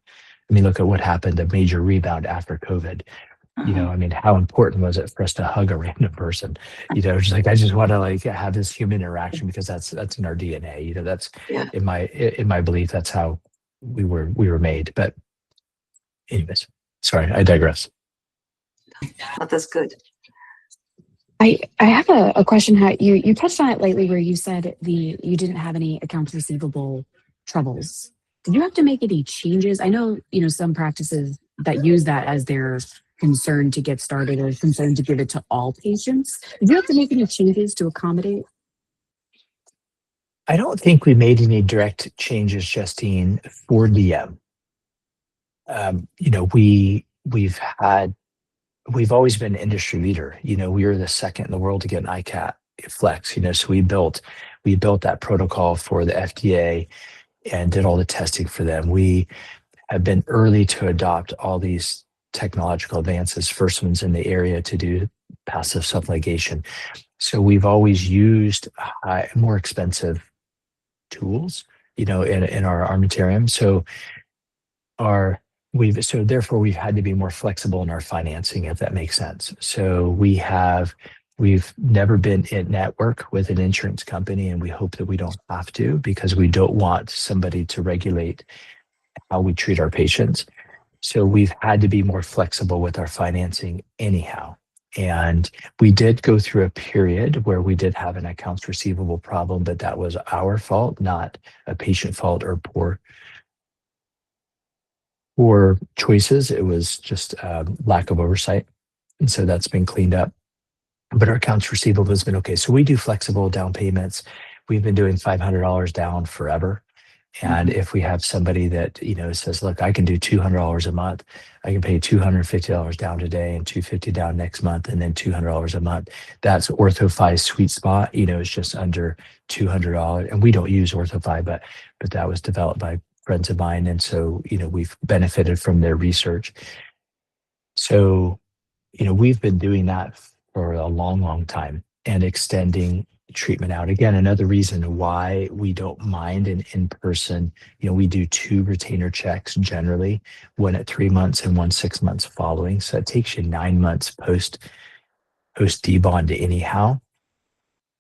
I mean, look at what happened, the major rebound after COVID. How important was it for us to hug a random person? Just like I just want to have this human interaction because that's in our DNA. That's in my belief. That's how we were made. But anyways, sorry, I digress. But that's good. I have a question. How you touched on it lately, where you said you didn't have any accounts receivable troubles. Did you have to make any changes? I know some practices that use that as their concern to get started or concern to give it to all patients. Did you have to make any changes to accommodate? I don't think we made any direct changes, Justine, for DM. We've always been an industry leader. We were the second in the world to get an ICAT Flex. So we built that protocol for the FDA and did all the testing for them. We have been early to adopt all these technological advances. First ones in the area to do passive subligation. So we've always used more expensive tools, in our armamentarium. So therefore we've had to be more flexible in our financing, if that makes sense. So we've never been in network with an insurance company, and we hope that we don't have to because we don't want somebody to regulate how we treat our patients. So we've had to be more flexible with our financing anyhow. And we did go through a period where we did have an accounts receivable problem, but that was our fault, not a patient fault or poor choices. It was just lack of oversight. And so that's been cleaned up. But our accounts receivable has been okay. So we do flexible down payments. We've been doing $500 down forever. And if we have somebody that, says, look, I can do $200 a month, I can pay $250 down today and $250 down next month, and then $200 a month. That's OrthoFi's sweet spot. It's just under $200. And we don't use OrthoFi, but that was developed by friends of mine. And so, we've benefited from their research. So, we've been doing that for a long, long time and extending treatment out. Again, another reason why we don't mind an in-person, we do 2 retainer checks generally, one at 3 months and one 6 months following. So it takes you 9 months post debond anyhow.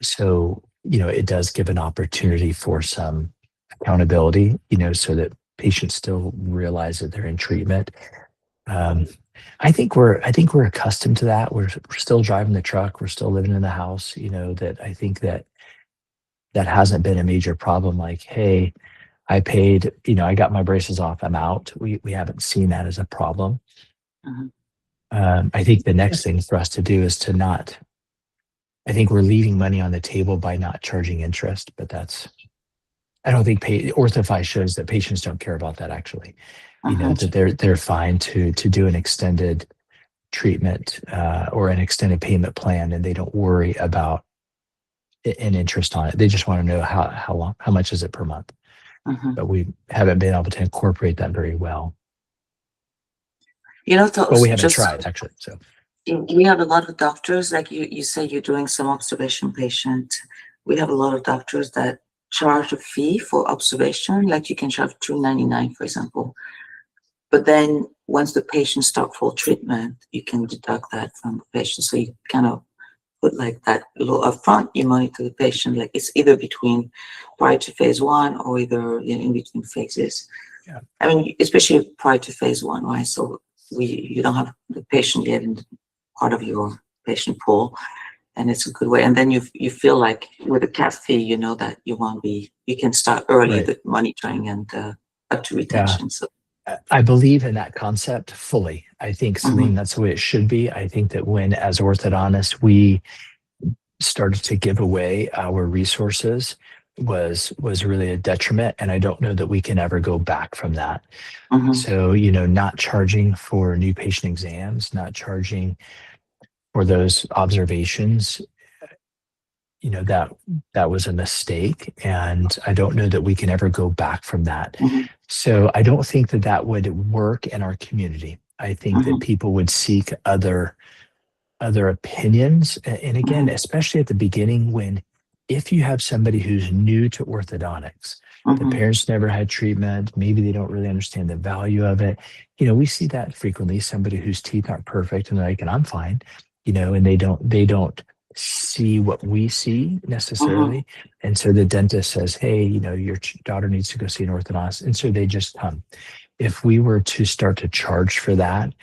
So, it does give an opportunity for some accountability, so that patients still realize that they're in treatment. I think we're accustomed to that. We're still driving the truck. We're still living in the house. That I think that hasn't been a major problem. Like, hey, I paid. I got my braces off. I'm out. We haven't seen that as a problem. I think the next thing for us to do is to not. I think we're leaving money on the table by not charging interest, but I don't think Orthify shows that patients don't care about that actually. That they're fine to do an extended treatment or an extended payment plan, and they don't worry about an interest on it. They just want to know how much is it per month. But we haven't been able to incorporate that very well. But we haven't tried actually. So we have a lot of doctors, like you say, you're doing some observation patient. We have a lot of doctors that charge a fee for observation, like you can charge $2.99, for example. But then once the patient start full treatment, you can deduct that from the patient. So you kind of put like that little upfront, you monitor the patient, like it's either between prior to phase 1 or either in between phases. Yeah. I mean, especially prior to phase 1, right? So you don't have the patient yet in part of your patient pool, and it's a good way. And then you feel like with a cap fee, you know that you can start early with monitoring and up to retention. Yeah. So I believe in that concept fully. I think, Celine, that's the way it should be. I think that when, as orthodontists, we started to give away our resources was really a detriment. And I don't know that we can ever go back from that. So, not charging for new patient exams, not charging for those observations, that was a mistake. And I don't know that we can ever go back from that. So I don't think that would work in our community. I think that people would seek other opinions. And again, especially at the beginning, if you have somebody who's new to orthodontics, the parents never had treatment, maybe they don't really understand the value of it. We see that frequently, somebody whose teeth aren't perfect and they're like, and I'm fine, and they don't see what we see necessarily. And so the dentist says, hey, your daughter needs to go see an orthodontist. And so they just come. If we were to start to charge for that,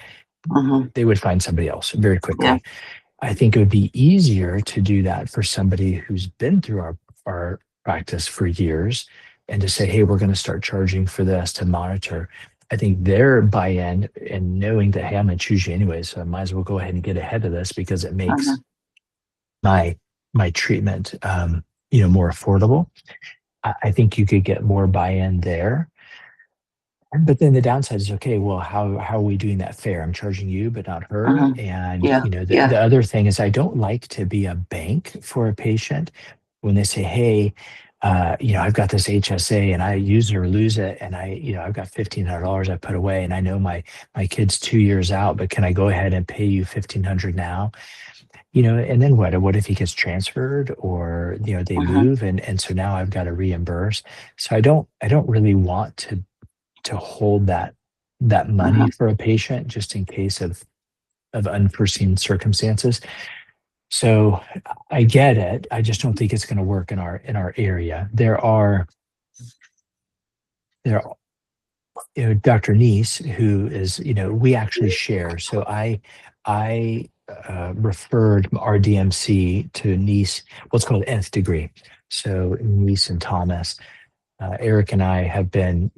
they would find somebody else very quickly. Yeah. I think it would be easier to do that for somebody who's been through our practice for years and to say, hey, we're going to start charging for this to monitor. I think their buy-in and knowing that, hey, I'm going to choose you anyway, so I might as well go ahead and get ahead of this because it makes my treatment, more affordable. I think you could get more buy-in there. But then the downside is, okay, well, how are we doing that fair? I'm charging you, but not her. And, the other thing is I don't like to be a bank for a patient when they say, hey, I've got this HSA and I use it or lose it. And I've got $1,500 I put away and I know my kid's 2 years out, but can I go ahead and pay you $1,500 now? And then what? What if he gets transferred or, they move and so now I've got to reimburse. So I don't really want to hold that money for a patient just in case of unforeseen circumstances. So I get it. I just don't think it's going to work in our area. There are Dr. Neese, who is, we actually share. So I referred our DMC to Neese, what's called nth degree. So Neese and Thomas, Eric and I have been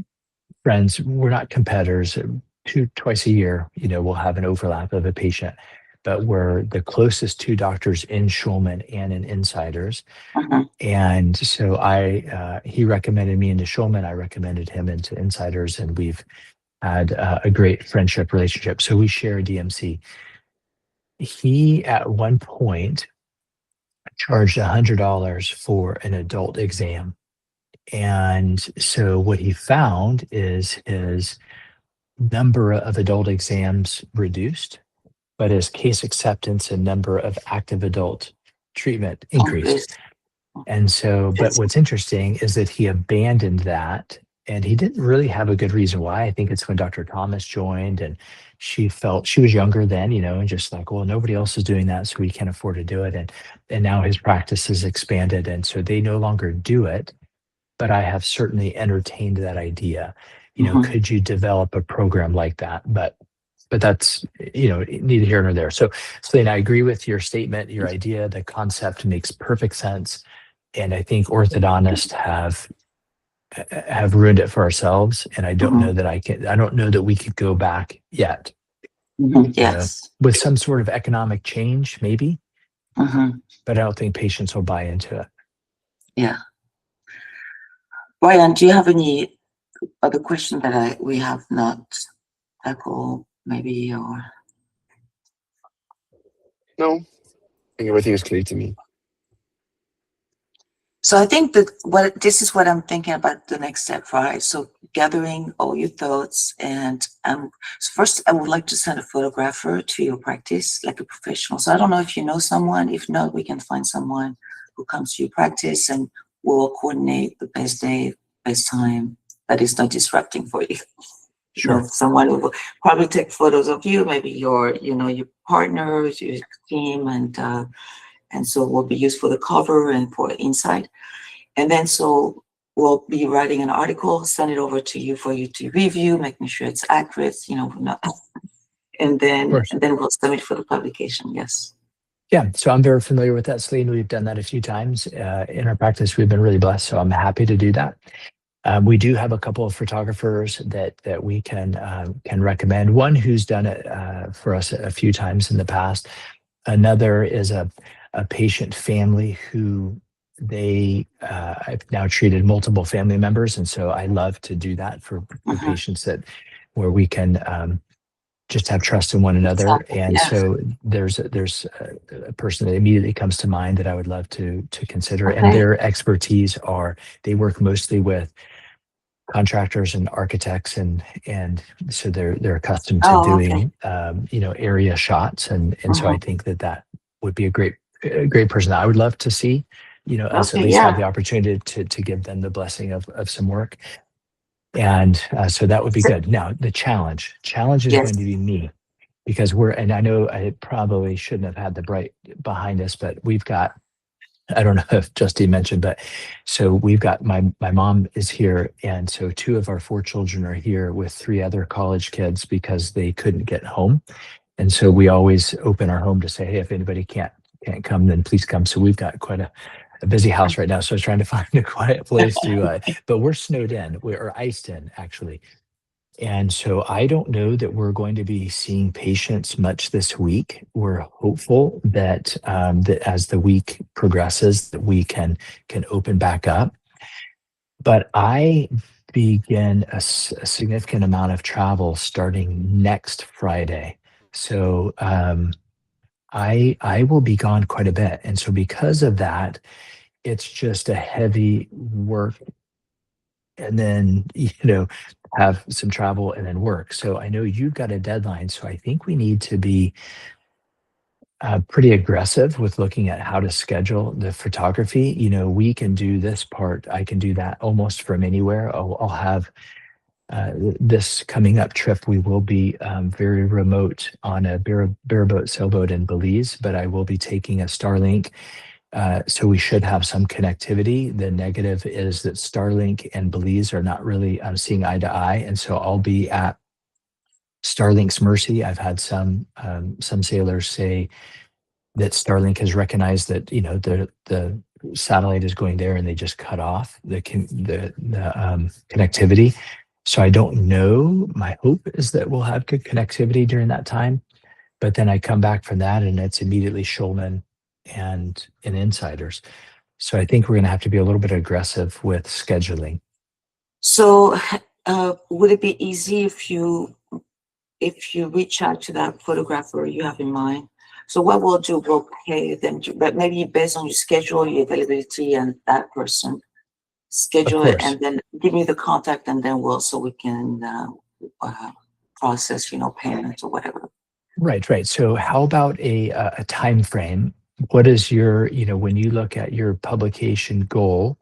friends. We're not competitors. Twice a year, we'll have an overlap of a patient, but we're the closest two doctors in Schulman and in Insiders. And so he recommended me into Schulman. I recommended him into Insiders, and we've had a great friendship relationship. So we share a DMC. He at one point charged $100 for an adult exam. And so what he found is his number of adult exams reduced, but his case acceptance and number of active adult treatment increased. And so, but what's interesting is that he abandoned that and he didn't really have a good reason why. I think it's when Dr. Thomas joined and she felt she was younger then, and just like, well, nobody else is doing that, so we can't afford to do it. And now his practice has expanded. And so they no longer do it. But I have certainly entertained that idea. Could you develop a program like that? But that's, neither here nor there. So Celine, I agree with your statement, your idea. The concept makes perfect sense. And I think orthodontists have ruined it for ourselves. And I don't know that I don't know that we could go back yet. Yes. with some sort of economic change, maybe, Mhm. but I don't think patients will buy into it. Yeah. Brian, do you have any other question that we have not tackled, maybe, or? No, I think everything is clear to me. So I think that this is what I'm thinking about the next step, right? So gathering all your thoughts, and so first I would like to send a photographer to your practice, like a professional. So I don't know if you know someone. If not, we can find someone who comes to your practice, and we'll coordinate the best day, best time that is not disrupting for you. Sure. Someone who will probably take photos of you, maybe your partners, your team, and so will be used for the cover and for inside. And then so we'll be writing an article, send it over to you for you to review, making sure it's accurate, and then we'll submit for the publication. Yes. Yeah, so I'm very familiar with that, Celine. We've done that a few times in our practice. We've been really blessed, so I'm happy to do that. We do have a couple of photographers that we can recommend. One who's done it for us a few times in the past. Another is a patient family who I've now treated multiple family members, and so I love to do that for patients where we can just have trust in one another. Exactly. And Yes. so there's a person that immediately comes to mind that I would love to consider. Okay. And their expertise they work mostly with contractors and architects, and so they're accustomed to doing area shots, and so I think that would be a great person that I would love to see, us at least have the opportunity to give them the blessing of some work. And so that would be good. Now the challenge is Yes. going to be me, because and I know I probably shouldn't have had the bright behind us, but we've got, I don't know if Justine mentioned, but so we've got my mom is here, and so 2 of our 4 children are here with 3 other college kids because they couldn't get home, and so we always open our home to say, hey, if anybody can't come, then please come. So we've got quite a busy house right now. So I was trying to find a quiet place but we're snowed in, we're iced in actually. And so I don't know that we're going to be seeing patients much this week. We're hopeful that that as the week progresses, that we can open back up. But I begin a significant amount of travel starting next Friday. So I will be gone quite a bit, and so because of that, it's just a heavy work, and then have some travel and then work. So I know you've got a deadline, so I think we need to be pretty aggressive with looking at how to schedule the photography. We can do this part, I can do that almost from anywhere. I'll have this coming up trip. We will be very remote on a bareboat sailboat in Belize, but I will be taking a Starlink. So we should have some connectivity. The negative is that Starlink and Belize are not really seeing eye to eye, and so I'll be at Starlink's mercy. I've had some sailors say that Starlink has recognized that the satellite is going there, and they just cut off the connectivity. So I don't know. My hope is that we'll have good connectivity during that time, but then I come back from that, and it's immediately Schulman and insiders. So I think we're going to have to be a little bit aggressive with scheduling. So would it be easy if you reach out to that photographer you have in mind? So what we'll do, we'll pay them, but maybe based on your schedule, your availability, and that person schedule it, and then give me the contact, and then we can process, payments or whatever. Right. So how about a time frame? What is your, when you look at your publication goal,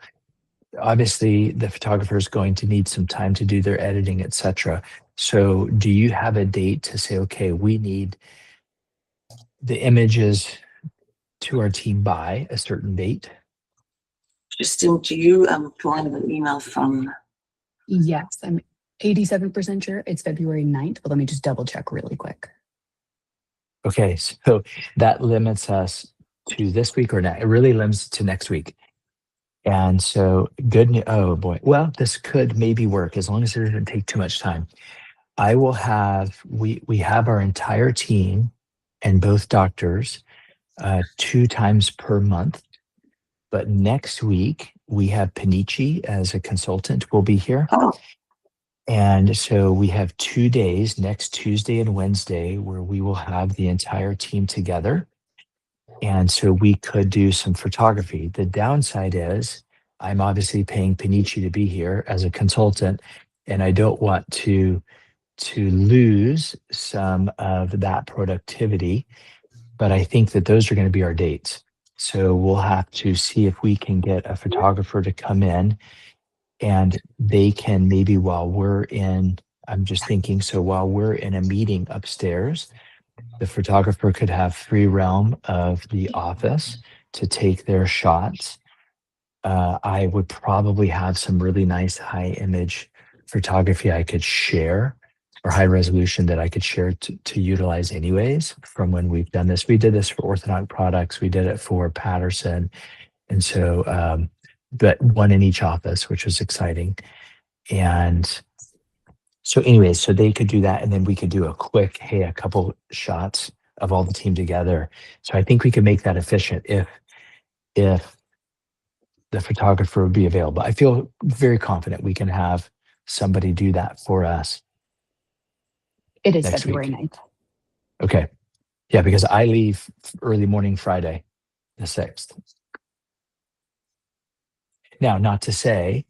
obviously the photographer is going to need some time to do their editing, etc. So do you have a date to say, okay, we need the images to our team by a certain date? Justine, to you, I'm drawing an email from. Yes, I'm 87% sure it's February 9th, but let me just double check really quick. Okay, so that limits us to this week or next. It really limits to next week. And so good news. Oh boy. Well, this could maybe work as long as it doesn't take too much time. I will have, we have our entire team and both doctors 2 times per month. But next week, we have Panichi as a consultant will be here. Oh, And so we have 2 days, next Tuesday and Wednesday, where we will have the entire team together. And so we could do some photography. The downside is I'm obviously paying Panichi to be here as a consultant, and I don't want to lose some of that productivity, but I think that those are going to be our dates. So we'll have to see if we can get a photographer to come in, and they can maybe while we're in, I'm just thinking, so while we're in a meeting upstairs, the photographer could have free realm of the office to take their shots. I would probably have some really nice high image photography I could share, or high resolution that I could share to utilize anyways from when we've done this. We did this for orthodontic products. We did it for Patterson. And so, but one in each office, which was exciting. And so anyways, so they could do that. And then we could do a quick, hey, a couple shots of all the team together. So I think we could make that efficient if the photographer would be available. I feel very confident we can have somebody do that for us It is next February week. 9th. Okay. Yeah, because I leave early morning Friday, the 6th. Now, not to say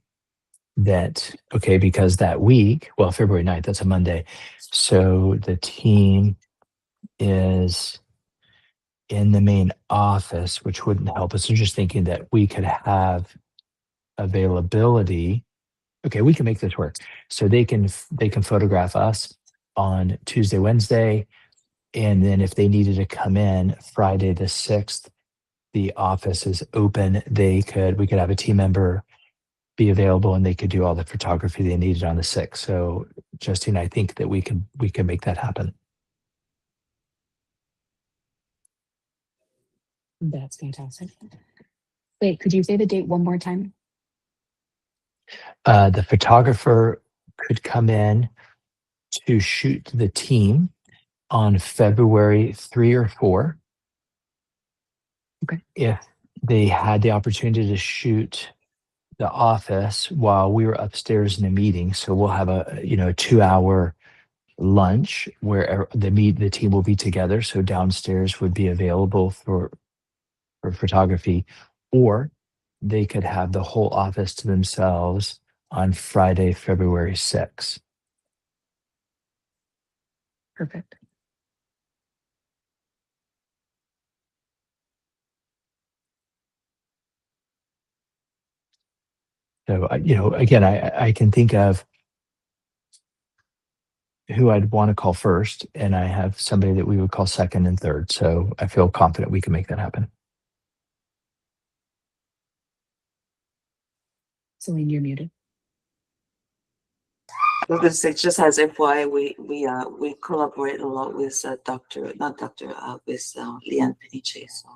that, okay, because that week, well, February 9th, that's a Monday. So the team is in the main office, which wouldn't help us. So just thinking that we could have availability. Okay, we can make this work. So they can photograph us on Tuesday, Wednesday, and then if they needed to come in Friday the 6th, the office is open. We could have a team member be available and they could do all the photography they needed on the 6th. So Justine, I think that we can make that happen. That's fantastic. Wait, could you say the date one more time? The photographer could come in to shoot the team on February 3 or 4. Okay. If they had the opportunity to shoot the office while we were upstairs in a meeting, so we'll have a 2-hour lunch where the team will be together. So downstairs would be available for photography, or they could have the whole office to themselves on Friday, February 6th. Perfect. So, again, I can think of who I'd want to call first, and I have somebody that we would call second and third. So I feel confident we can make that happen. Celine, you're muted. because it just as FYI, we collaborate a lot with with Leanne Peniche. So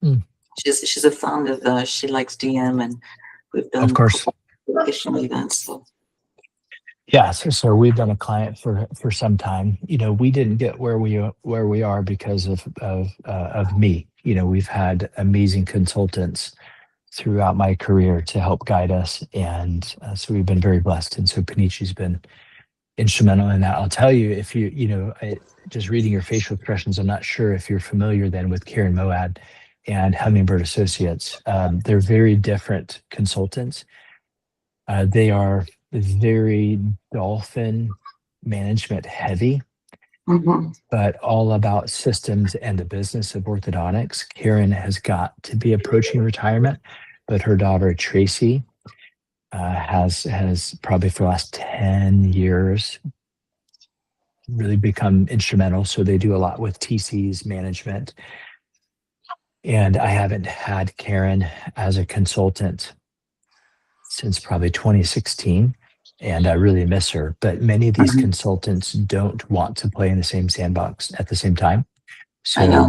Mm. she's a founder of She Likes DM, and we've done Of course. educational events. So Yeah, so we've been a client for some time. We didn't get where we are because of me. We've had amazing consultants throughout my career to help guide us, and so we've been very blessed. And so Panichi's been instrumental in that. I'll tell you, if just reading your facial expressions, I'm not sure if you're familiar then with Karen Moad and Hummingbird Associates. They're very different consultants. They are very dolphin management heavy, but all about systems and the business of orthodontics. Karen has got to be approaching retirement, but her daughter Tracy has probably for the last 10 years really become instrumental. So they do a lot with TC's management. And I haven't had Karen as a consultant since probably 2016. And I really miss her. But many of these consultants don't want to play in the same sandbox at the same time. So I know,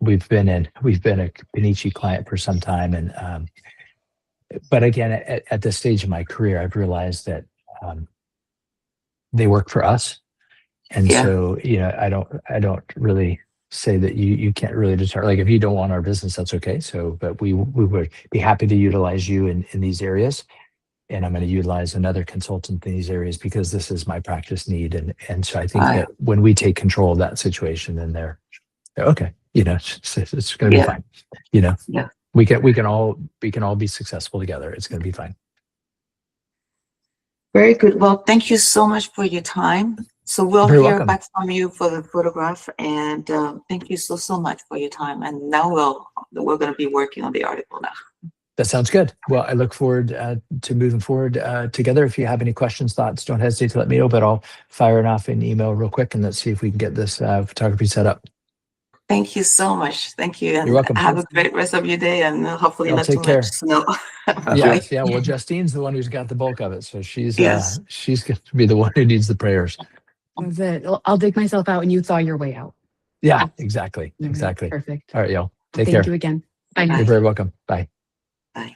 we've been a Panichi client for some time. And but again, at this stage of my career, I've realized that they work for us. And Yeah. so, I don't really say that you can't really determine, like, if you don't want our business, that's okay. So, but we would be happy to utilize you in these areas. And I'm going to utilize another consultant in these areas because this is my practice need. And so I think Aye. that when we take control of that situation, then they're okay. It's going to be Yeah. fine. Yeah. We can all be successful together. It's going to be fine. Very good. Well, thank you so much for your time. So we'll Very hear welcome. back from you for the photograph, and thank you so much for your time. And now we're going to be working on the article now. That sounds good. Well, I look forward to moving forward together. If you have any questions, thoughts, don't hesitate to let me know, but I'll fire it off in email real quick and let's see if we can get this photography set up. Thank you so much. Thank you. And You're welcome. have a great rest of your day, and hopefully Y'all not take too care. much snow. Yeah, Bye. yeah. Well, Justine's the one who's got the bulk of it. So she's Yes. she's going to be the one who needs the prayers. That's it. I'll dig myself out and you thaw your way out. Yeah, exactly. All right, Exactly. perfect. All right, y'all. Take Thank care. you again. Bye. Bye. You're very welcome. Bye. Bye.